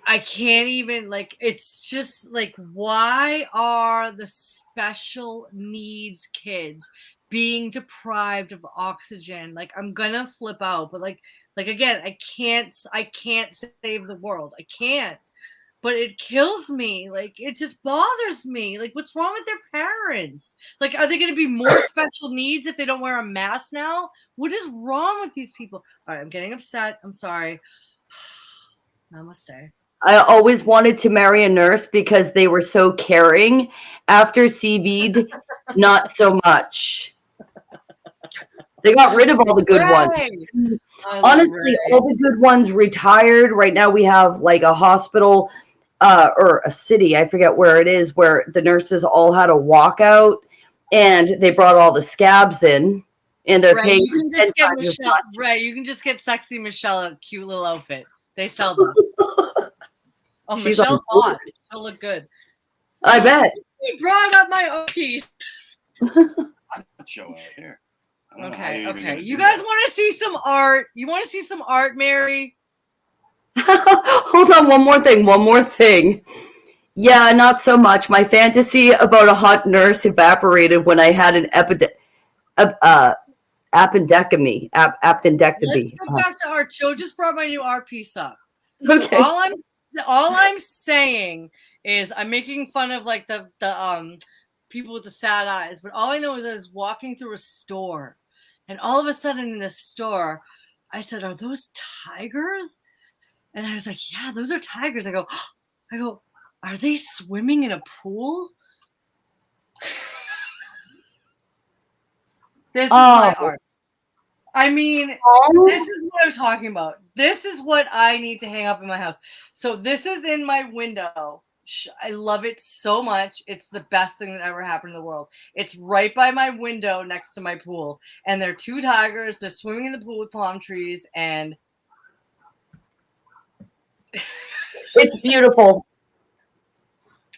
[SPEAKER 1] I can't even, like, it's just like, why are the special needs kids being deprived of oxygen? Like, I'm gonna flip out, but like again, I can't save the world. I can't. But it kills me. Like, it just bothers me. Like, what's wrong with their parents? Like, are they going to be more special needs if they don't wear a mask now? What is wrong with these people? All right, I'm getting upset. I'm sorry. Namaste.
[SPEAKER 2] I always wanted to marry a nurse because they were so caring. After CV'd, not so much. They got rid of all the good ones. Honestly, all the good ones retired. Right now we have like a hospital or a city, I forget where it is, where the nurses all had a walkout and they brought all the scabs in. And they're paying.
[SPEAKER 1] You can just get Michelle. Right, you can just get sexy Michelle a cute little outfit. They sell them. Oh, she's Michelle's hot. She'll look good.
[SPEAKER 2] I bet.
[SPEAKER 1] You brought up my own piece.
[SPEAKER 4] Show out here.
[SPEAKER 1] Okay. You guys want to see some art? You want to see some art, Mary?
[SPEAKER 2] Hold on, one more thing. Yeah, not so much. My fantasy about a hot nurse evaporated when I had an appendectomy.
[SPEAKER 1] Let's
[SPEAKER 2] Appendectomy.
[SPEAKER 1] go back to art. Joe just brought my new art piece up. So
[SPEAKER 2] Okay.
[SPEAKER 1] all I'm saying is I'm making fun of like the people with the sad eyes, but all I know is I was walking through a store, and all of a sudden in this store, I said, "Are those tigers?" And I was like, "Yeah, those are tigers." I go, "Are they swimming in a pool?" This is my art. I mean, this is what I'm talking about. This is what I need to hang up in my house. So this is in my window. I love it so much. It's the best thing that ever happened in the world. It's right by my window next to my pool. And there are two tigers. They're swimming in the pool with palm trees. And
[SPEAKER 2] it's beautiful.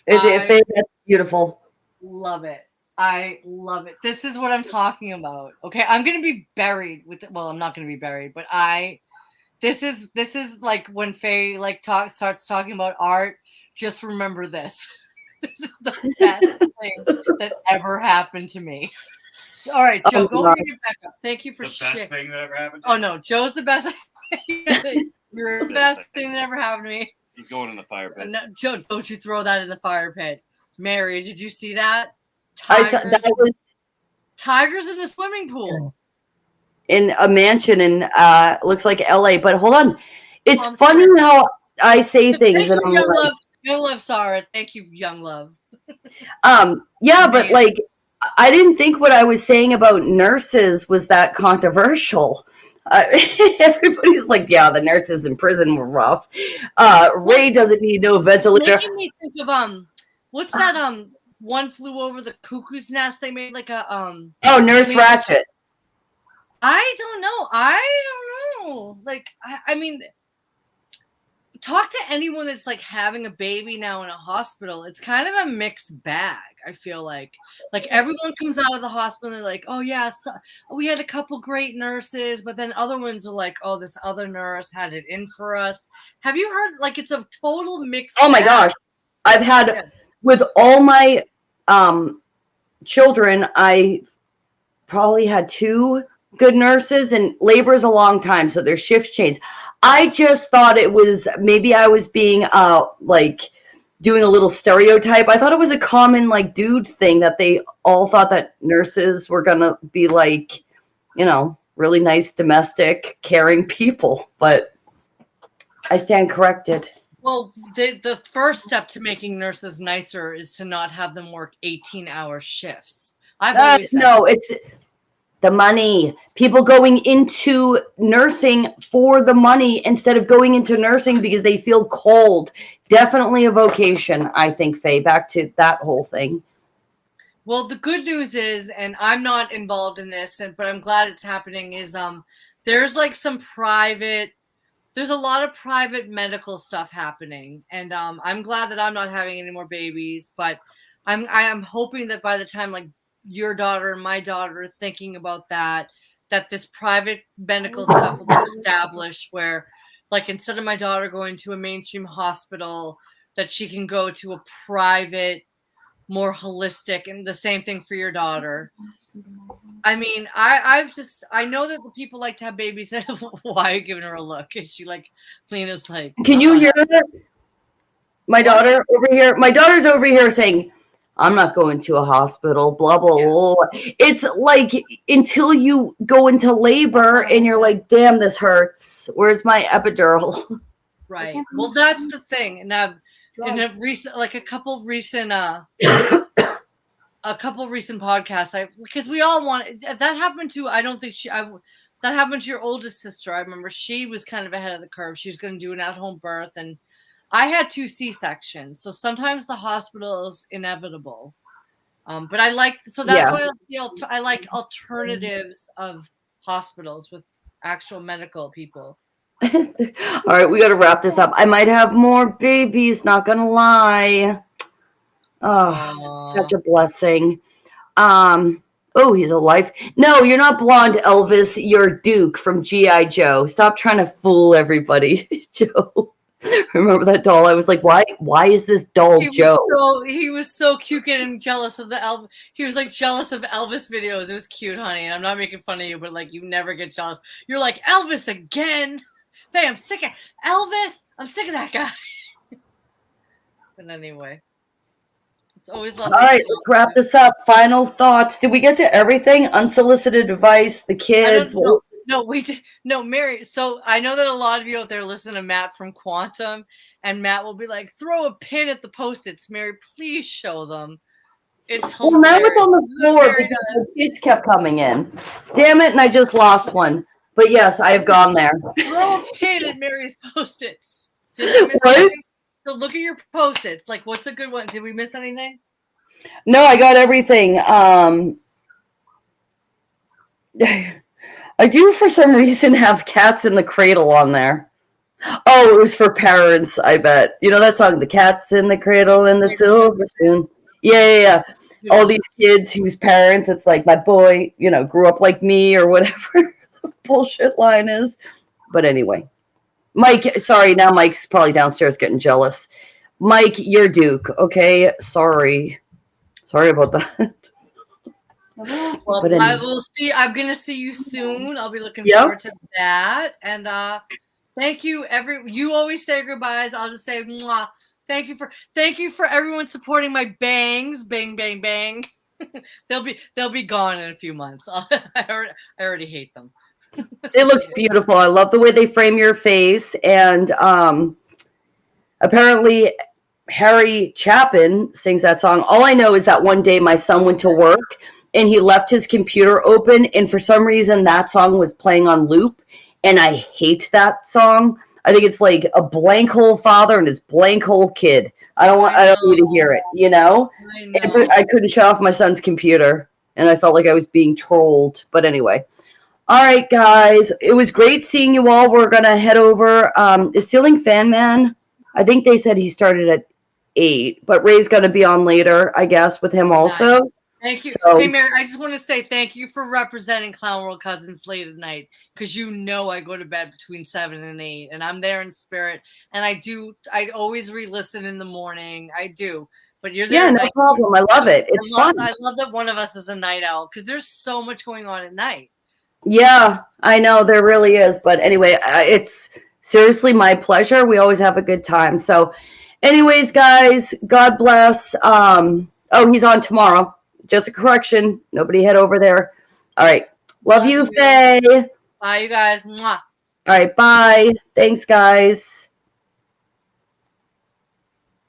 [SPEAKER 2] It's beautiful.
[SPEAKER 1] Love it. I love it. This is what I'm talking about. Okay, I'm gonna be buried with it. Well, I'm not gonna be buried, but this is like when Faye like starts talking about art. Just remember this. This is the best thing that ever happened to me. All right, Joe, go pick it back up. Thank you for
[SPEAKER 4] the best thing that ever happened to
[SPEAKER 1] you. Oh no, Joe's the best. You're the best thing that ever happened to me.
[SPEAKER 4] This is going in the fire pit.
[SPEAKER 1] No, Joe, don't you throw that in the fire pit. Mary, did you see that? Tigers in the swimming pool.
[SPEAKER 2] In a mansion in looks like LA. But hold on. It's funny how I say things and I'm like,
[SPEAKER 1] Young Love, Sarah. Thank you, Young Love.
[SPEAKER 2] Yeah, but like I didn't think what I was saying about nurses was that controversial. Everybody's like, yeah, the nurses in prison were rough. Ray doesn't need no ventilator.
[SPEAKER 1] It's making me think of what's that One Flew Over the Cuckoo's Nest? They made like a
[SPEAKER 2] Oh, Nurse Ratched.
[SPEAKER 1] I don't know. Like I mean, talk to anyone that's like having a baby now in a hospital. It's kind of a mixed bag. I feel like everyone comes out of the hospital and they're like, oh yeah, so we had a couple great nurses, but then other ones are like, oh, this other nurse had it in for us. Have you heard? Like, it's a total mixed
[SPEAKER 2] Oh my gosh, I've had with all my children, I probably had 2 good nurses, and labor is a long time, so there's shift change. I just thought it was maybe I was being like doing a little stereotype. I thought it was a common like dude thing that they all thought that nurses were gonna be like, you know, really nice, domestic, caring people. But I stand corrected.
[SPEAKER 1] Well, the first step to making nurses nicer is to not have them work 18-hour shifts. I've always said
[SPEAKER 2] no, it's the money. People going into nursing for the money instead of going into nursing because they feel cold. Definitely a vocation, I think, Faye. Back to that whole thing.
[SPEAKER 1] Well, the good news is, and I'm not involved in this, but I'm glad it's happening, is there's like there's a lot of private medical stuff happening. And I'm glad that I'm not having any more babies, but I'm hoping that by the time like your daughter and my daughter are thinking about that this private medical stuff will be established where like instead of my daughter going to a mainstream hospital, that she can go to a private, more holistic, and the same thing for your daughter. I mean, I know that the people like to have babies. Why are you giving her a look? And she like, Lena's like,
[SPEAKER 2] can you hear that? My daughter over here, my daughter's over here saying, I'm not going to a hospital, blah, blah, blah. It's like until you go into labor and you're like, damn, this hurts. Where's my epidural?
[SPEAKER 1] Right. Well, that's the thing. And in a recent, like a couple recent podcasts, because we all want that happened to, I don't think that happened to your oldest sister. I remember she was kind of ahead of the curve. She was going to do an at-home birth, and I had 2 C-sections, so sometimes the hospital is inevitable. But that's why I like alternatives of hospitals with actual medical people.
[SPEAKER 2] All right, we got to wrap this up. I might have more babies, not gonna lie. Oh, such a blessing. Oh, he's a life. No, you're not blonde, Elvis. You're Duke from G.I. Joe. Stop trying to fool everybody, Joe. Remember that doll? I was like, why is this doll Joe?
[SPEAKER 1] He was so cute getting jealous of the Elvis. He was like jealous of Elvis videos. It was cute, honey. And I'm not making fun of you, but like you never get jealous. You're like, Elvis again? Hey, I'm sick of Elvis. I'm sick of that guy. But anyway. It's always lovely.
[SPEAKER 2] All right, let's wrap this up. Final thoughts. Did we get to everything? Unsolicited advice, the kids.
[SPEAKER 1] No, we did. No, Mary. So I know that a lot of you out there listen to Matt from Quantum, and Matt will be like, throw a pin at the Post-its. Mary, please show them. It's hilarious.
[SPEAKER 2] Well, Matt was on the floor because the kids kept coming in. Damn it, and I just lost one. But yes, I have gone there.
[SPEAKER 1] Throw a pin at Mary's Post-its. Did we miss anything? So look at your Post-its. Like, what's a good one? Did we miss anything?
[SPEAKER 2] No, I got everything. I do, for some reason, have Cats in the Cradle on there. Oh, it was for parents, I bet. You know that song, The Cats in the Cradle and the Silver Spoon? Yeah. All these kids whose parents, it's like, my boy, grew up like me or whatever the bullshit line is. But anyway. Mike, sorry, now Mike's probably downstairs getting jealous. Mike, you're Duke, okay? Sorry about that.
[SPEAKER 1] Well, anyway. I will see. I'm gonna see you soon. I'll be looking forward to that. And thank you, you always say goodbyes. I'll just say mwah. Thank you for everyone supporting my bangs. Bang, bang, bang. they'll be gone in a few months. I already hate them.
[SPEAKER 2] They look beautiful. I love the way they frame your face. And apparently Harry Chapin sings that song. All I know is that one day my son went to work and he left his computer open, and for some reason that song was playing on loop, and I hate that song. I think it's like a blank hole father and his blank hole kid. I don't need to hear it, I couldn't shut off my son's computer, and I felt like I was being trolled. But anyway. All right, guys. It was great seeing you all. We're going to head over. Is Ceiling Fan Man? I think they said he started at 8, but Ray's going to be on later, I guess, with him also.
[SPEAKER 1] Nice. Thank you. So, hey, Mary, I just want to say thank you for representing Clown World Cousins late at night, because I go to bed between 7 and 8, and I'm there in spirit. And I always re-listen in the morning. I do. But you're there.
[SPEAKER 2] Yeah, no problem. I love it. It's fun.
[SPEAKER 1] I love that one of us is a night owl, because there's so much going on at night.
[SPEAKER 2] Yeah, I know there really is. But anyway, it's seriously my pleasure. We always have a good time. So anyways, guys, God bless. He's on tomorrow. Just a correction. Nobody head over there. All right. Love you, Faye.
[SPEAKER 1] Bye, you guys. Mwah.
[SPEAKER 2] All right. Bye. Thanks, guys.